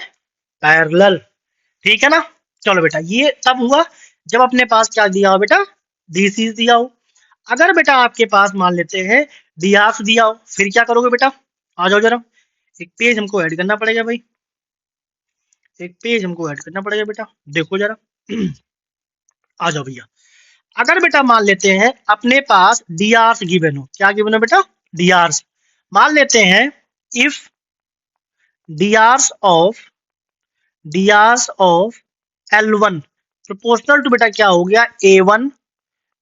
पैरेलल, ठीक है ना। चलो बेटा ये तब हुआ जब अपने पास क्या दिया हो बेटा, डीसी दिया हो। अगर बेटा आपके पास मान लेते हैं डीआर दिया हो, फिर क्या करोगे बेटा, आ जाओ जरा, एक पेज हमको ऐड करना पड़ेगा भाई, एक पेज हमको ऐड करना पड़ेगा बेटा, देखो जरा आ जाओ भैया। अगर बेटा मान लेते हैं अपने पास डीआर गिवन हो, क्या गिवन हो बेटा, डीआर। मान लेते हैं if DR of L1 proportional to बेटा क्या हो गया A1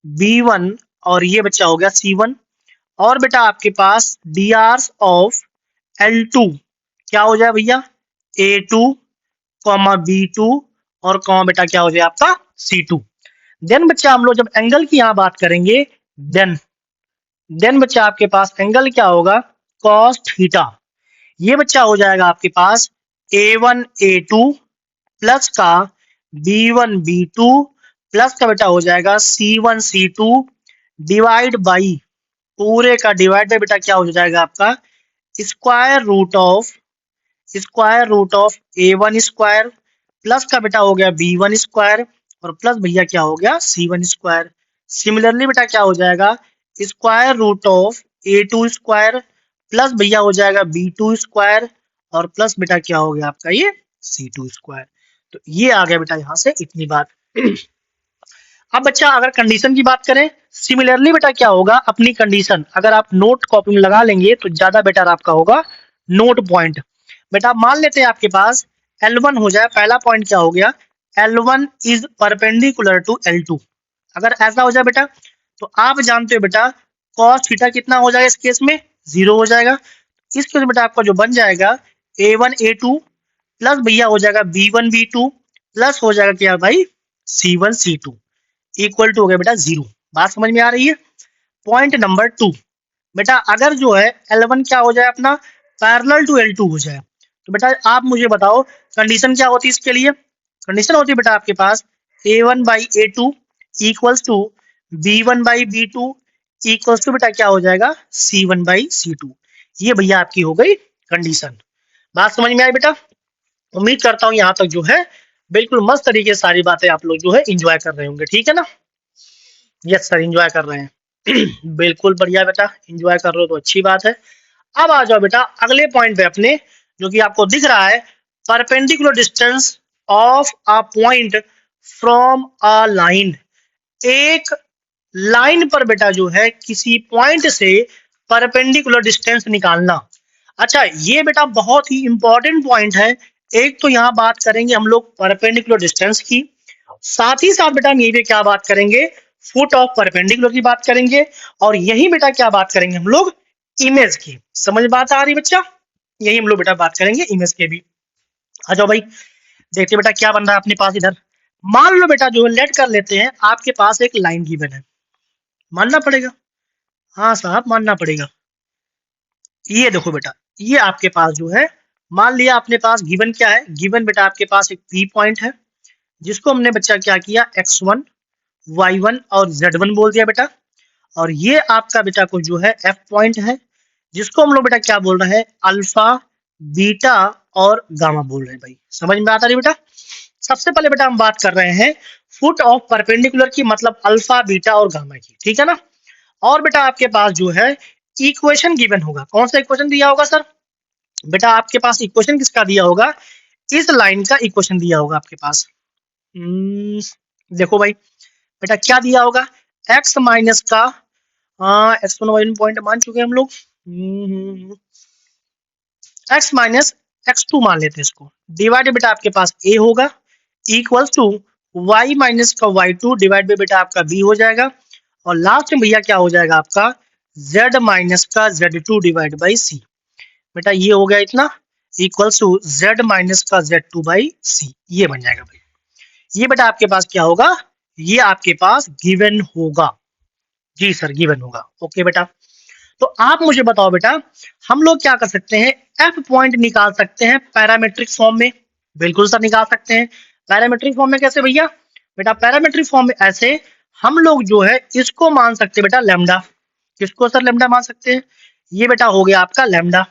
B1 और ये बच्चा हो गया C1, और बेटा आपके पास डीआर ऑफ L2 क्या हो जाए भैया A2 B2 और बेटा क्या हो जाए आपका C2। देन बच्चा हम लोग जब एंगल की यहाँ बात करेंगे, देन बच्चा आपके पास एंगल क्या होगा cos थीटा। ये बच्चा हो जाएगा आपके पास A1 A2 प्लस का B1 B2 प्लस का बेटा हो जाएगा C1 C2 डिवाइड बाई पूरे का डिवाइड बाई बेटा क्या हो जाएगा आपका square root of A1 square plus का बेटा हो गया B1 स्क्वायर और प्लस भैया क्या हो गया C1 स्क्वायर। सिमिलरली बेटा क्या हो जाएगा square root of A2 square plus भैया हो जाएगा B2 स्क्वायर और प्लस बेटा क्या हो गया आपका ये C2 स्क्वायर। तो ये आ गया बेटा यहाँ से इतनी बात। अब बच्चा अगर कंडीशन की बात करें, सिमिलरली बेटा क्या होगा अपनी कंडीशन अगर आप नोट कॉपी में लगा लेंगे तो ज्यादा बेटर आपका होगा नोट पॉइंट। बेटा मान लेते हैं आपके पास L1 हो जाए, पहला पॉइंट क्या हो गया L1 is perpendicular to L2। अगर ऐसा हो जाए बेटा तो आप जानते हो बेटा cos थीटा कितना हो जाएगा, इस केस में 0 हो जाएगा। इस केस में बेटा आपका जो बन जाएगा A1 A2 प्लस भैया हो जाएगा B1 B2 प्लस हो जाएगा क्या भाई C1 C2 इक्वल टू हो गया बेटा 0। बात समझ में आ रही है। पॉइंट नंबर 2 बेटा अगर जो है L1 क्या हो जाए अपना पैरेलल टू L2 हो जाए, तो बेटा आप मुझे बताओ कंडीशन क्या होती है इसके लिए। कंडीशन होती है बेटा आपके पास A1/A2 equals to B1/B2 equals to बेटा क्या हो जाएगा C1/C2। ये भैया आपकी हो गई कंडीशन। बात समझ में आई बेटा। उम्मीद करता हूँ यहाँ तक जो है बिल्कुल मस्त तरीके से सारी बातें आप लोग जो है एंजॉय कर रहे होंगे, ठीक है ना। यस सर एंजॉय कर रहे हैं बिल्कुल बढ़िया बेटा, एंजॉय कर रहे हो तो अच्छी बात है। अब आ जाओ बेटा अगले पॉइंट पे अपने, जो कि आपको दिख रहा है perpendicular distance of a point from a line. एक लाइन पर बेटा जो है किसी पॉइंट से परपेंडिकुलर डिस्टेंस निकालना। अच्छा ये बेटा बहुत ही इंपॉर्टेंट पॉइंट है। एक तो यहाँ बात करेंगे हम लोग परपेंडिकुलर डिस्टेंस की, साथ ही साथ बेटा हम यही पे क्या बात करेंगे फुट ऑफ परपेंडिकुलर की बात करेंगे, और यही बेटा क्या बात करेंगे हम लोग इमेज की। समझ बात आ रही बच्चा, यही हम लोग बेटा बात करेंगे इमेज के भी। आ जाओ भाई देखते बेटा क्या बन रहा है अपने पास इधर। मान लो बेटा जो है लेट कर लेते हैं आपके पास एक लाइन गिवन है, मानना पड़ेगा, हाँ साहब मानना पड़ेगा। ये देखो बेटा ये आपके पास जो है मान लिया अपने पास गिवन क्या है, गिवन बेटा आपके पास एक P पॉइंट है जिसको हमने बच्चा क्या किया x1 y1 और z1 बोल दिया बेटा, और ये आपका बेटा को जो है F पॉइंट है जिसको हम लोग बेटा क्या बोल रहे हैं अल्फा बीटा और गामा बोल रहे हैं भाई। समझ में आता है बेटा। सबसे पहले बेटा हम बात कर रहे हैं फुट ऑफ परपेंडिकुलर की, मतलब अल्फा बीटा और गामा की, ठीक है ना। और बेटा आपके पास जो है इक्वेशन गिवन होगा, कौन सा इक्वेशन दिया होगा सर, बेटा आपके पास इक्वेशन किसका दिया होगा, इस लाइन का इक्वेशन दिया होगा आपके पास। देखो भाई बेटा क्या दिया होगा x माइनस का x1 y1 पॉइंट मान चुके हैं हम लोग, x माइनस x2 मान लेते हैं इसको, डिवाइड बेटा आपके पास a होगा इक्वल्स टू y माइनस का y2 डिवाइड बाय बेटा आपका b हो जाएगा, और लास्ट में भैया क्या हो जाएगा आपका z माइनस का z2 डिवाइड बाई c। बेटा ये हो गया इतना इक्वल्स टू z माइनस का z2 बाई c, ये बन जाएगा भाई। ये बेटा आपके पास क्या होगा, ये आपके पास गिवन होगा, जी सर गिवन होगा। ओके बेटा तो आप मुझे बताओ बेटा, हम लोग क्या कर सकते हैं, एफ पॉइंट निकाल सकते हैं पैरामेट्रिक फॉर्म में? बिल्कुल सर निकाल सकते हैं। पैरामेट्रिक फॉर्म में कैसे भैया? बेटा पैरामेट्रिक फॉर्म में ऐसे, हम लोग जो है इसको मान सकते हैं बेटा लैम्डा। किसको सर लैम्डा मान सकते हैं? ये बेटा हो गया आपका लैम्डा।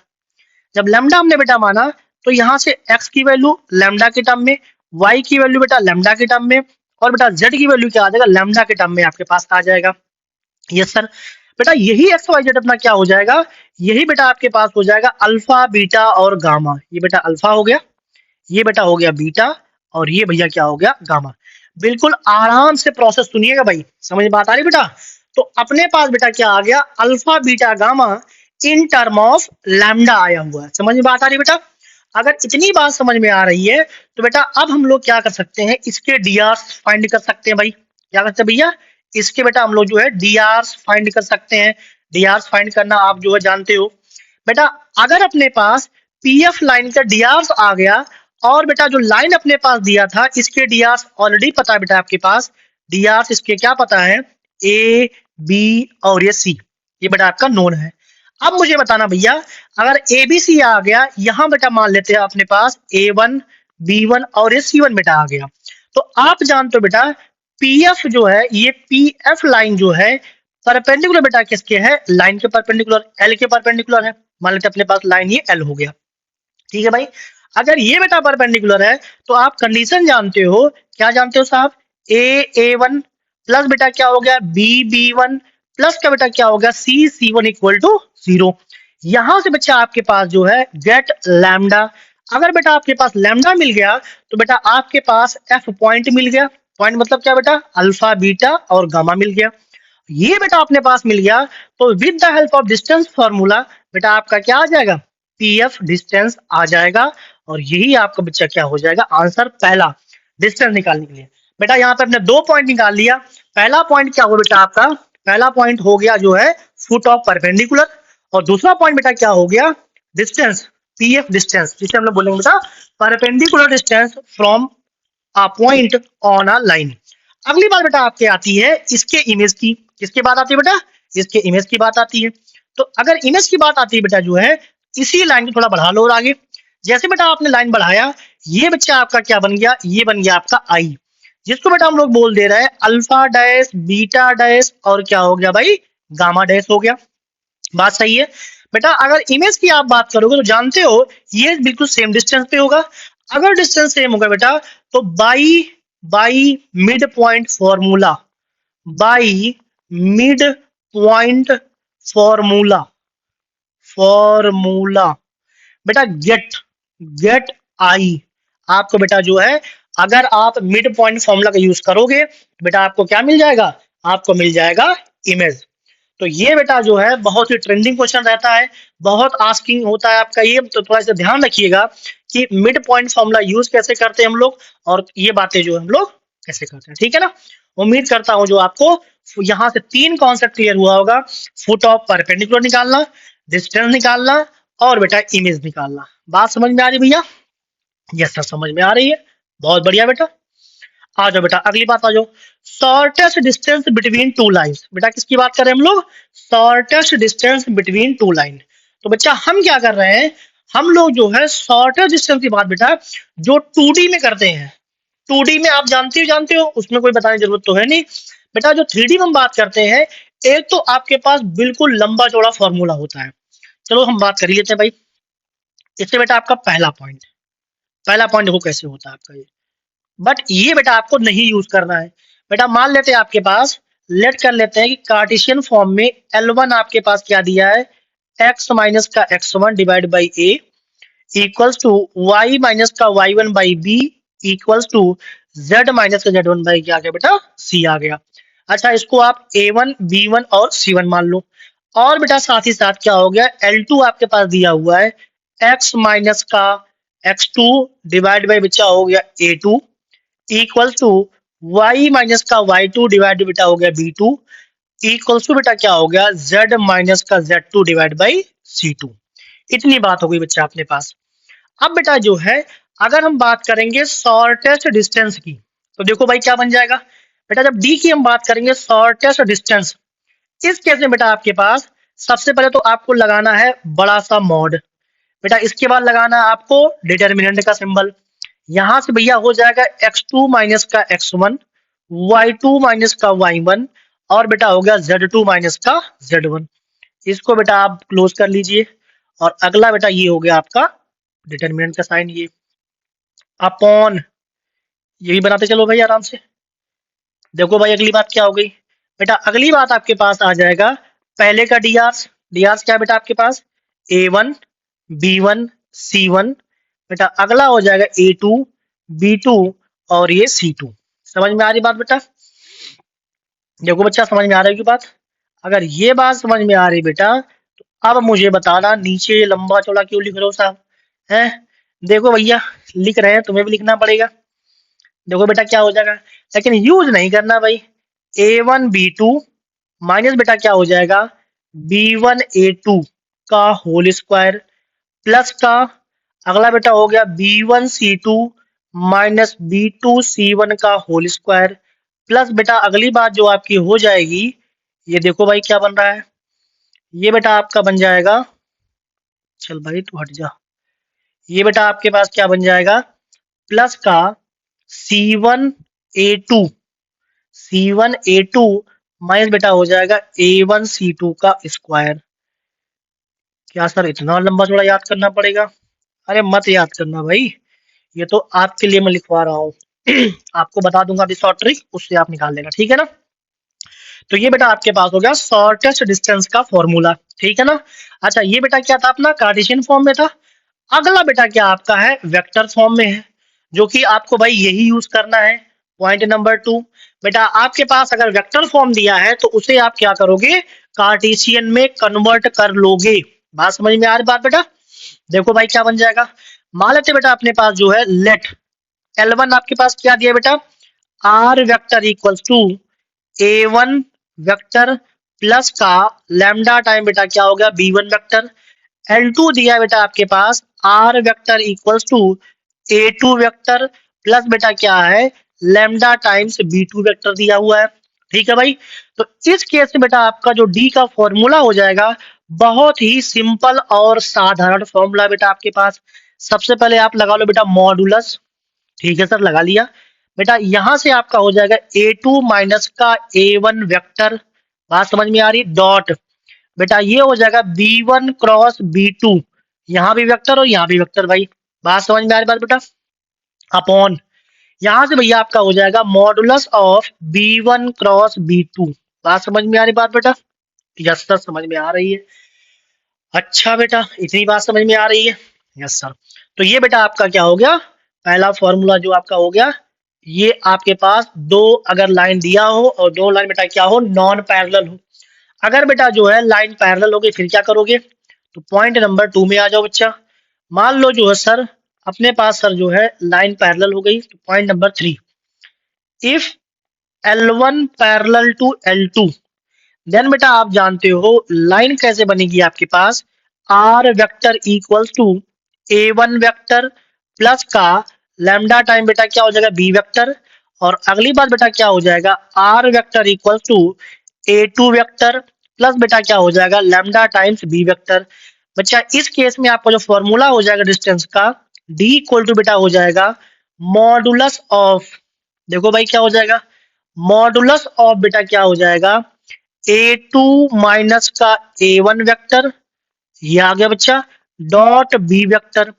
जब लैम्डा हमने बेटा माना, तो यहाँ से x की वैल्यू लैम्डा के टर्म में, y की वैल्यू बेटा लैम्डा के टर्म में, और बेटा z की वैल्यू क्या आ जाएगा, लैम्डा के टर्म में आपके पास आ जाएगा। Yes sir. बेटा यही एक्स वाई जेड अपना क्या हो जाएगा, यही बेटा आपके पास हो जाएगा अल्फा बीटा और गामा। ये बेटा अल्फा हो गया, ये बेटा हो गया बीटा, और ये भैया क्या हो गया, गामा। बिल्कुल आराम से प्रोसेस सुनिएगा भाई, समझ में बात आ रही बेटा? तो अपने पास बेटा क्या आ गया, alpha beta gamma in term of lambda आया हुआ है। समझ में बात आ रही बेटा? अगर इतनी बात समझ में आ रही है, तो बेटा अब हम लोग क्या कर सकते हैं, इसके डीआर फाइंड कर सकते हैं भाई। क्या करते हैं भैया, इसके बेटा हम लोग जो है डीआर फाइंड कर सकते हैं। डीआर फाइंड करना आप जो है जानते हो बेटा। अगर अपने पास पीएफ लाइन का डीआर आ गया, और बेटा जो लाइन अपने पास दिया था इसके डीआर ऑलरेडी पता है बेटा आपके पास, डीआर इसके क्या पता है, ए बी और ये सी, ये बेटा आपका नोन है। अब मुझे बताना भैया, अगर ए बी सी आ गया, यहां बेटा मान लेते हैं अपने पास A1 B1 और ये C1 बेटा आ गया, तो आप जानते हो बेटा पीएफ जो है, ये पीएफ लाइन जो है परपेंडिकुलर बेटा किसके है, लाइन के परपेंडिकुलर, एल के परपेंडिकुलर है। मान लेते अपने पास लाइन ये एल हो गया, ठीक है भाई। अगर ये बेटा परपेंडिकुलर है, तो आप कंडीशन जानते हो, क्या जानते हो साहब, A1 प्लस बेटा क्या हो गया B1 प्लस का बेटा क्या हो गया C1 इक्वल टू 0। यहां से बच्चा आपके पास जो है गेट लैम्डा। अगर बेटा आपके पास लैम्डा मिल गया, तो बेटा आपके पास एफ पॉइंट मिल गया। पॉइंट मतलब क्या बेटा, अल्फा बीटा और गामा मिल गया। ये बेटा अपने पास मिल गया, तो with the help of distance formula बेटा आपका क्या आ जाएगा, पीएफ डिस्टेंस आ जाएगा। और यही आपका बच्चा क्या हो जाएगा, आंसर पहला डिस्टेंस निकालने के लिए। बेटा यहाँ पे अपने 2 पॉइंट निकाल लिया। पहला पॉइंट क्या होगा बेटा आपका, पहला पॉइंट हो गया जो है फुट ऑफ परपेंडिकुलर, और दूसरा पॉइंट बेटा क्या हो गया, डिस्टेंस, पीएफ डिस्टेंस, जिसे हम लोग बोलेंगे बेटा perpendicular distance from a point on a line. अगली बात बेटा आपके आती है इसके इमेज की। किसकी बात आती है बेटा, इसके इमेज की बात आती है। तो अगर इमेज की बात आती है बेटा जो है, इसी लाइन को थोड़ा बढ़ा लो और आगे। जैसे बेटा आपने लाइन बढ़ाया, ये बच्चा आपका क्या बन गया, ये बन गया आपका आई, जिसको बेटा हम लोग बोल दे रहे हैं अल्फा डैश बीटा डैश और क्या हो गया भाई, गामा डैश हो गया। बात सही है बेटा। अगर इमेज की आप बात करोगे, तो जानते हो ये बिल्कुल सेम डिस्टेंस पे होगा। अगर डिस्टेंस सेम होगा बेटा, तो by by mid point formula, by mid point formula, formula बेटा गेट, गेट आई। आपको बेटा जो है, अगर आप मिड पॉइंट फॉर्मूला का यूज करोगे, बेटा आपको क्या मिल जाएगा, आपको मिल जाएगा इमेज। तो ये बेटा जो है बहुत ही ट्रेंडिंग क्वेश्चन रहता है, बहुत आस्किंग होता है आपका ये, तो थोड़ा सा ध्यान रखिएगा कि मिड पॉइंट फॉर्मूला यूज कैसे करते हैं हम लोग, और ये बातें जो हम लोग कैसे करते हैं, ठीक है ना। उम्मीद करता हूं जो आपको यहाँ से 3 कॉन्सेप्ट क्लियर हुआ होगा, फुट ऑफ परपेंडिकुलर निकालना, डिस्टेंस निकालना, और बेटा इमेज निकालना। बात समझ में आ रही भैया? यस सर समझ में आ रही है, बहुत बढ़िया बेटा। आ जाओ बेटा अगली बात आ जाओ, shortest distance between two lines. बेटा किसकी बात कर रहे हैं हम लोग, shortest distance between two line. तो बच्चा हम क्या कर रहे हैं, हम लोग जो है शॉर्टेस्ट डिस्टेंस की बात बेटा जो 2D में करते हैं, 2D में आप जानते हो, उसमें कोई बताने की जरूरत तो है नहीं बेटा। जो 3D में हम बात करते हैं, एक तो आपके पास बिल्कुल लंबा चौड़ा फॉर्मूला होता है। चलो हम बात कर ही लेते हैं भाई। इससे बेटा आपका पहला पॉइंट देखो कैसे होता है आपका ये, बट ये बेटा आपको नहीं यूज करना है। बेटा मान लेते हैं आपके पास, लेट कर लेते हैं कि कार्टेशियन फॉर्म में L1 आपके पास क्या दिया है, x माइनस का x1 divide by a equals to y minus का y1 by b equals to z minus का z1 बाई क्या आ गया बेटा, c आ गया। अच्छा इसको आप a1 b1 और c1 मान लो। और बेटा साथ ही साथ क्या हो गया, L2 आपके पास दिया हुआ है x माइनस का x2 डिवाइड बाई बच्चा हो गया a2 equals to y minus का y2 डिवाइड बेटा हो गया b2 इक्वल्स टू बेटा क्या हो गया z माइनस का z2 डिवाइड बाई c2। इतनी बात हो गई बच्चा अपने पास। अब बेटा जो है, अगर हम बात करेंगे शॉर्टेस्ट डिस्टेंस की, तो देखो भाई क्या बन जाएगा बेटा, जब d की हम बात करेंगे शॉर्टेस्ट डिस्टेंस, इस केस में बेटा आपके पास सबसे पहले तो आपको लगाना है बड़ा सा मॉड। बेटा इसके बाद लगाना है आपको डिटर्मिनेंट का सिंबल। यहां से भैया हो जाएगा x2 माइनस का x1, y2 माइनस का y1 और बेटा हो गया z2 माइनस का z1। इसको बेटा आप क्लोज कर लीजिए और अगला बेटा ये हो गया आपका डिटर्मिनेंट का साइन, ये अपॉन, ये भी बनाते चलो भाई आराम से। देखो भाई अगली बात क्या हो गई बेटा, अगली बात आपके पास आ जाएगा पहले का dr। dr क्या है बेटा आपके पास a1 b1 c1। बेटा अगला हो जाएगा a2 b2 और ये c2। समझ में आ रही बात बेटा? देखो बच्चा समझ में आ रही है बात? अगर ये बात समझ में आ रही बेटा तो अब मुझे बताना नीचे ये लंबा चौड़ा क्यों लिख रहे हो साहब हैं? देखो भैया लिख रहे हैं, तुम्हें भी लिखना पड़ेगा। देखो बेटा क्या हो जाएगा, लेकिन यूज नहीं करना भाई। a1 b2 माइनस बेटा क्या हो जाएगा b1 a2 का होल स्क्वायर प्लस का अगला बेटा हो गया b1 c2 minus b2 c1 का होल स्क्वायर प्लस बेटा अगली बात जो आपकी हो जाएगी, ये देखो भाई क्या बन रहा है, ये बेटा आपका बन जाएगा, चल भाई तू हट जा, ये बेटा आपके पास क्या बन जाएगा प्लस का c1 a2 c1 a2 minus बेटा हो जाएगा a1 c2 का स्क्वायर। क्या सर इतना लंबा चौड़ा याद करना पड़ेगा? अरे मत याद करना भाई, ये तो आपके लिए मैं लिखवा रहा हूँ। आपको बता दूंगा अभी शॉर्ट ट्रिक, उससे आप निकाल लेना, ठीक है ना? तो ये बेटा आपके पास हो गया शॉर्टेस्ट डिस्टेंस का फॉर्मूला, ठीक है ना? अच्छा ये बेटा क्या था अपना कार्टेशियन फॉर्म में था। अगला बेटा क्या आपका है वेक्टर फॉर्म में है, जो कि आपको भाई यही यूज करना है। पॉइंट नंबर 2 बेटा आपके पास अगर वेक्टर फॉर्म दिया है तो उसे आप क्या करोगे कार्टेशियन में कन्वर्ट कर लोगे। बात समझ में आ रही बात बेटा? देखो भाई क्या बन जाएगा, मान लेते बेटा अपने पास जो है लेट L1 आपके पास क्या दिया बेटा R vector equals to A1 vector plus का लैम्डा टाइम बेटा क्या हो गया B1 वेक्टर। L2 दिया है बेटा आपके पास R vector equals to A2 vector plus बेटा क्या है लैम्डा टाइम्स B2 वेक्टर दिया हुआ है, ठीक है भाई? तो इस केस में बेटा आपका जो D का फॉर्मूला हो जाएगा बहुत ही सिंपल और साधारण फॉर्मूला बेटा आपके पास। सबसे पहले आप लगा लो बेटा मॉडुलस, ठीक है सर लगा लिया। बेटा यहां से आपका हो जाएगा A2 माइनस का A1 वेक्टर, बात समझ में आ रही, डॉट बेटा ये हो जाएगा B1 क्रॉस B2, यहाँ भी वेक्टर और यहाँ भी वेक्टर भाई, बात समझ में आ रही बात बेटा? अपॉन यहां से भैया आपका हो जाएगा modulus of B1 cross B2। बात समझ में आ रही बात बेटा? यस सर समझ में आ रही है। अच्छा बेटा इतनी बात समझ में आ रही है? Yes sir. तो ये बेटा आपका क्या हो गया पहला फॉर्मूला जो आपका हो गया, ये आपके पास दो अगर लाइन दिया हो और दो लाइन बेटा क्या हो नॉन पैरेलल हो। अगर बेटा जो है लाइन पैरेलल हो गई फिर क्या करोगे, तो पॉइंट नंबर 2 में आ जाओ बच्चा। मान लो जो है सर अपने पास सर जो है लाइन पैरेलल हो गई, तो point number 3 if L1 parallel to L2 then बेटा आप जानते हो लाइन कैसे बनेगी आपके पास R vector equals to A1 vector plus का लैम्डा टाइम बेटा क्या हो जाएगा B वेक्टर और अगली बात बेटा क्या हो जाएगा R vector equals to A2 vector plus बेटा क्या हो जाएगा लैम्डा टाइम्स B वेक्टर। बच्चा इस केस में आपका जो फॉर्मूला हो जाएगा डिस्टेंस का D इक्वल टू बेटा हो जाएगा मॉडुलस ऑफ, देखो भाई क्या हो जाएगा मॉडुलस ऑफ बेटा क्या हो जाएगा A2 माइनस का A1 वेक्टर, ये आ गया बच्चा डॉट B वेक्टर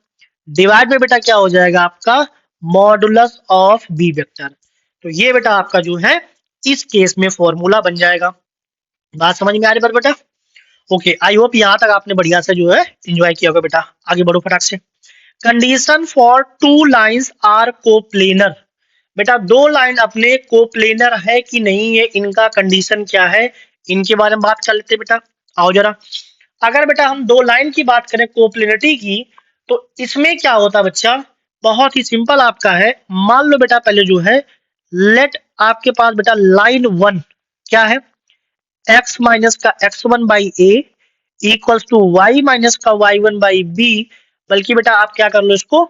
डिवाइड में बेटा क्या हो जाएगा आपका मॉडुलस ऑफ B वेक्टर। तो ये बेटा आपका जो है इस केस में फॉर्मूला बन जाएगा। बात समझ में आ रही बात बेटा? ओके आई होप यहाँ तक आपने बढ़िया से जो है एंजॉय किया होगा बेटा। आगे बढ़ो फटाक से। Condition for two lines are coplanar, बेटा दो लाइन अपने कोप्लेनर है कि नहीं है इनका कंडीशन क्या है, इनके बारे में बात कर लेते हैं बेटा। आओ जरा, अगर बेटा हम दो लाइन की बात करें कोप्लेनिटी की तो इसमें क्या होता है बच्चा, बहुत ही सिंपल आपका है। मान लो बेटा पहले जो है लेट आपके पास बेटा लाइन 1 क्या है x माइनस का x1 by a equals to y minus का y1 बाई बी, बल्कि बेटा आप क्या कर लो इसको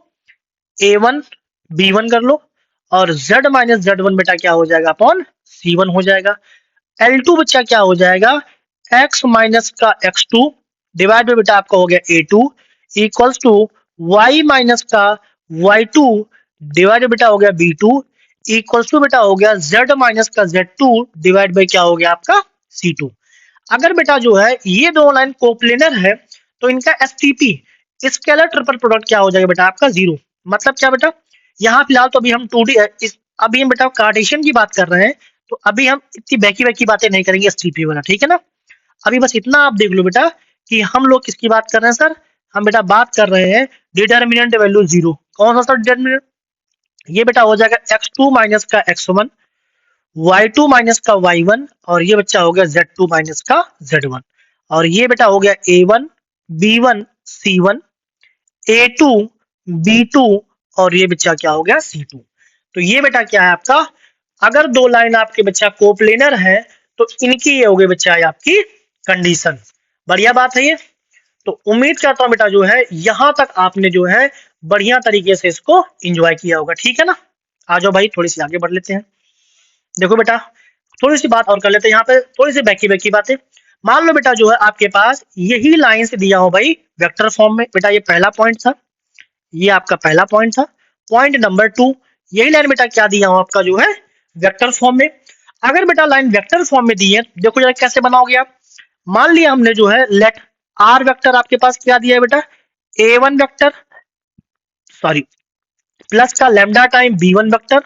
a1 b1 कर लो और z माइनस z1 बेटा क्या हो जाएगा अपॉन c1 हो जाएगा। L2 बच्चा क्या हो जाएगा x माइनस का x2 डिवाइड में बेटा आपका हो गया a2 equals to y minus का y2 डिवाइड बेटा हो गया b2 इक्वल्स टू बेटा हो गया z माइनस का z2 डिवाइड बाई क्या हो गया आपका c2। अगर बेटा जो है ये दो लाइन कोप्लेनर है तो इनका एसटीपी स्केलर ट्रिपल प्रोडक्ट क्या हो जाएगा बेटा आपका जीरो। मतलब क्या बेटा, यहाँ फिलहाल तो अभी हम 2D अभी हम बेटा कार्टेशियन की बात कर रहे हैं, तो अभी हम इतनी बैकी बैकी बातें नहीं करेंगे एसटीपी वाला, ठीक है ना। अभी बस इतना आप देख लो बेटा कि हम लोग किसकी बात कर रहे हैं सर, हम बेटा बात कर रहे हैं डिटर्मिनेंट वैल्यू जीरो। कौन सा सर डिटर्मिनेंट, ये बेटा हो जाएगा x2 माइनस का x1 y2 माइनस का y1 और ये बच्चा हो गया z2 माइनस का z1 और ये बेटा हो गया a1 b1 c1 a2 b2 और ये बच्चा क्या हो गया c2। तो ये बेटा क्या है आपका, अगर दो लाइन आपके बच्चा कोप्लेनर है तो इनकी ये हो गई बच्चा आपकी कंडीशन। बढ़िया बात है ये। तो उम्मीद करता हूं बेटा जो है यहां तक आपने जो है बढ़िया तरीके से इसको एंजॉय किया होगा, ठीक है ना। आ जाओ भाई थोड़ी सी आगे बढ़ लेते हैं। देखो बेटा थोड़ी सी बात और कर लेते हैं यहाँ पे, थोड़ी सी बैकी बैकी बातें। मान लो बेटा जो है आपके पास यही लाइन से दिया हो भाई वेक्टर फॉर्म में, बेटा ये पहला पॉइंट था, ये आपका पहला पॉइंट था। पॉइंट नंबर 2 यही लाइन बेटा क्या दिया हो आपका जो है वेक्टर फॉर्म में। अगर बेटा लाइन वेक्टर फॉर्म में दी है देखो जरा कैसे बनाओगे आप। मान लिया हमने जो है लेट आर वेक्टर आपके पास क्या दिया है बेटा a1 वेक्टर सॉरी प्लस का लेमडा टाइम b1 वेक्टर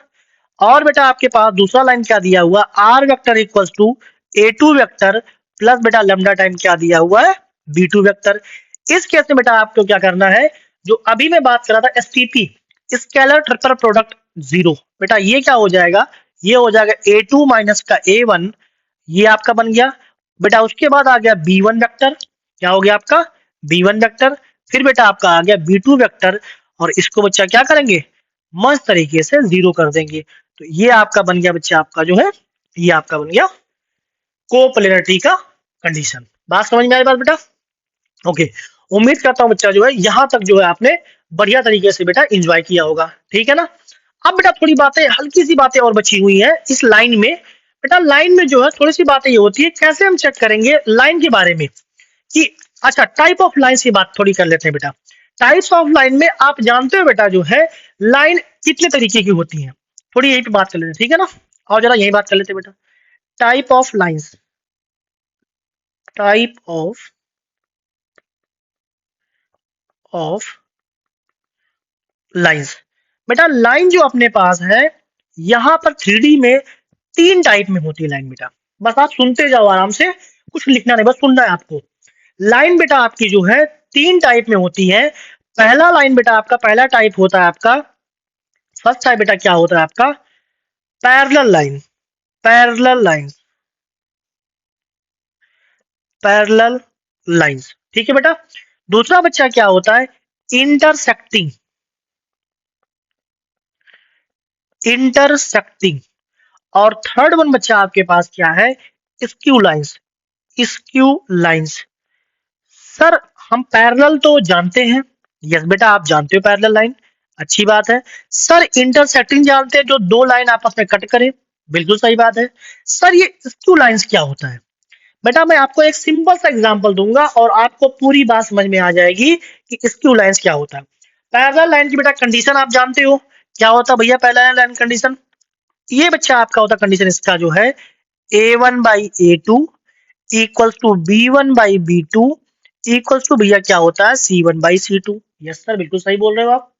और बेटा आपके पास दूसरा लाइन क्या दिया हुआ R vector equals to a2 vector plus बेटा लेमडा टाइम क्या दिया हुआ है b2 वेक्टर। इस केस में बेटा आपको क्या करना है, जो अभी मैं बात कर रहा था STP scalar triple product zero, बेटा ये क्या हो जाएगा, ये हो जाएगा a2 माइनस का a1 ये आपका बन गया बेटा। उसके बाद आ गया b1 वेक्टर, क्या हो गया आपका b1 वेक्टर, फिर बेटा आपका आ गया b2 वेक्टर और इसको बच्चा क्या करेंगे मस्त तरीके से जीरो कर देंगे। तो ये आपका बन गया बच्चा आपका जो है ये आपका बन गया कोप्लेनरिटी का कंडीशन। बात समझ में आई बात बेटा, ओके। उम्मीद करता हूं बच्चा जो है यहां तक जो है आपने बढ़िया तरीके से बेटा एंजॉय किया होगा, ठीक है ना। अब बेटा थोड़ी बातें हल्की सी बातें और बची हुई है इस लाइन में। बेटा लाइन में जो है थोड़ी सी बातें ये होती है कैसे हम चेक करेंगे लाइन के बारे में कि अच्छा टाइप ऑफ लाइन की बात थोड़ी कर लेते हैं बेटा। टाइप्स ऑफ लाइन में आप जानते हो बेटा जो है लाइन कितने तरीके की होती है, थोड़ी यही पे बात कर लेते हैं, ठीक है ना। और जरा यही बात कर लेते हैं बेटा type of lines, type of lines. बेटा लाइन जो अपने पास है यहां पर 3D में 3 टाइप में होती है लाइन बेटा, बस आप सुनते जाओ आराम से, कुछ लिखना नहीं बस सुनना है आपको। लाइन बेटा आपकी जो है 3 टाइप में होती है। पहला लाइन बेटा आपका पहला टाइप होता है आपका फर्स्ट टाइप बेटा क्या होता है आपका parallel line, parallel line, parallel lines, ठीक है बेटा। दूसरा बच्चा क्या होता है इंटरसेक्टिंग, इंटरसेक्टिंग और थर्ड वन बच्चा आपके पास क्या है skew lines, skew lines. Sir हम पैरेलल तो जानते हैं, यस बेटा आप जानते हो पैरेलल लाइन, अच्छी बात है। सर इंटरसेक्टिंग जानते हैं जो दो लाइन आपस में कट करें, बिल्कुल सही बात है। सर ये स्क्यू लाइंस क्या होता है, बेटा मैं आपको एक सिंपल सा एग्जांपल दूंगा और आपको पूरी बात समझ में आ जाएगी कि स्क्यू लाइंस क्या होता है। पैरेलल लाइन की बेटा कंडीशन आप जानते हो क्या होता है भैया पैरेलल लाइन कंडीशन, ये बच्चा आपका होता कंडीशन इसका जो है a1 by a2 equals to b1 by b2 equals to भैया क्या होता है c1 by c2। Yes sir बिल्कुल सही बोल रहे हो आप।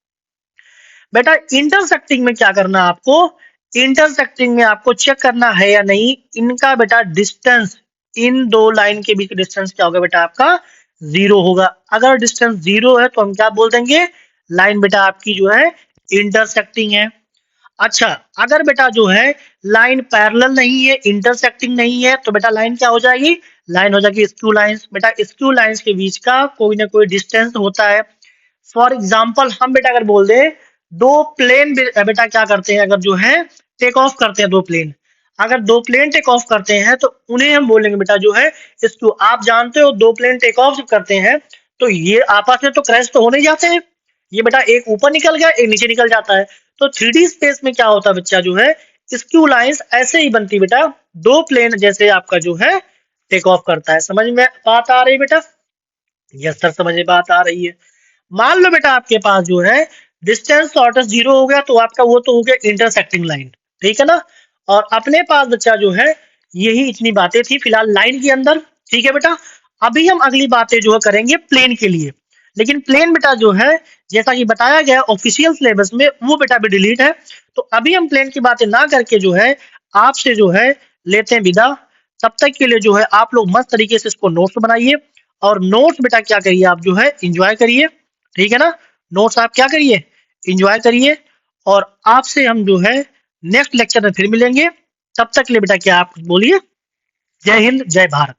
बेटा इंटरसेक्टिंग में क्या करना है आपको, इंटरसेक्टिंग में आपको चेक करना है या नहीं इनका बेटा डिस्टेंस, इन दो लाइन के बीच डिस्टेंस क्या होगा बेटा आपका जीरो होगा। अगर डिस्टेंस जीरो है तो हम क्या बोल देंगे लाइन बेटा आपकी जो है इंटरसेक्टिंग है। अच्छा अगर बेटा जो है लाइन पैरेलल नहीं है इंटरसेक्टिंग नहीं है तो बेटा लाइन क्या हो जाएगी, लाइन हो जाएगी स्क्यू लाइंस। बेटा स्क्यू लाइंस के बीच का कोई ना कोई डिस्टेंस होता है। फॉर एग्जाम्पल हम बेटा अगर बोल दे दो प्लेन बेटा क्या करते हैं अगर जो है टेक ऑफ करते हैं दो प्लेन, अगर दो प्लेन टेक ऑफ करते हैं तो उन्हें हम बोलेंगे बेटा जो है स्क्यू। आप जानते हो दो प्लेन टेक ऑफ करते हैं तो ये आपस में तो क्रैश तो होने जाते हैं, ये बेटा एक ऊपर निकल गया एक नीचे निकल जाता है। तो 3D स्पेस में क्या होता है बच्चा जो है स्क्यू लाइंस ऐसे ही बनती बेटा, दो प्लेन जैसे आपका जो है टेक ऑफ करता है। समझ में बात आ रही है बेटा? यस सर, समझ में बात आ रही है। मान लो बेटा आपके पास जो है डिस्टेंस शॉर्टेस्ट 0 हो गया, तो आपका वो तो हो गया इंटरसेक्टिंग लाइन, ठीक है ना। और अपने पास बच्चा जो है यही इतनी बातें थी फिलहाल लाइन के अंदर, ठीक है बेटा। अभी हम अगली बातें जो है करेंगे प्लेन के लिए। लेकिन प्लेन बेटा जो है जैसा कि बताया गया ऑफिशियल सिलेबस में वो बेटा भी डिलीट है। तो अभी हम प्लेन की बातें ना करके जो है आपसे जो है लेते हैं विदा। तब तक के लिए जो है आप लोग मस्त तरीके से इसको नोट्स बनाइए, और नोट्स बेटा क्या करिए आप जो है इंजॉय करिए, ठीक है ना। नोट्स आप क्या करिए, इंजॉय करिए। और आपसे हम जो है नेक्स्ट लेक्चर में फिर मिलेंगे। तब तक के लिए बेटा क्या आप बोलिए, जय हिंद जय भारत।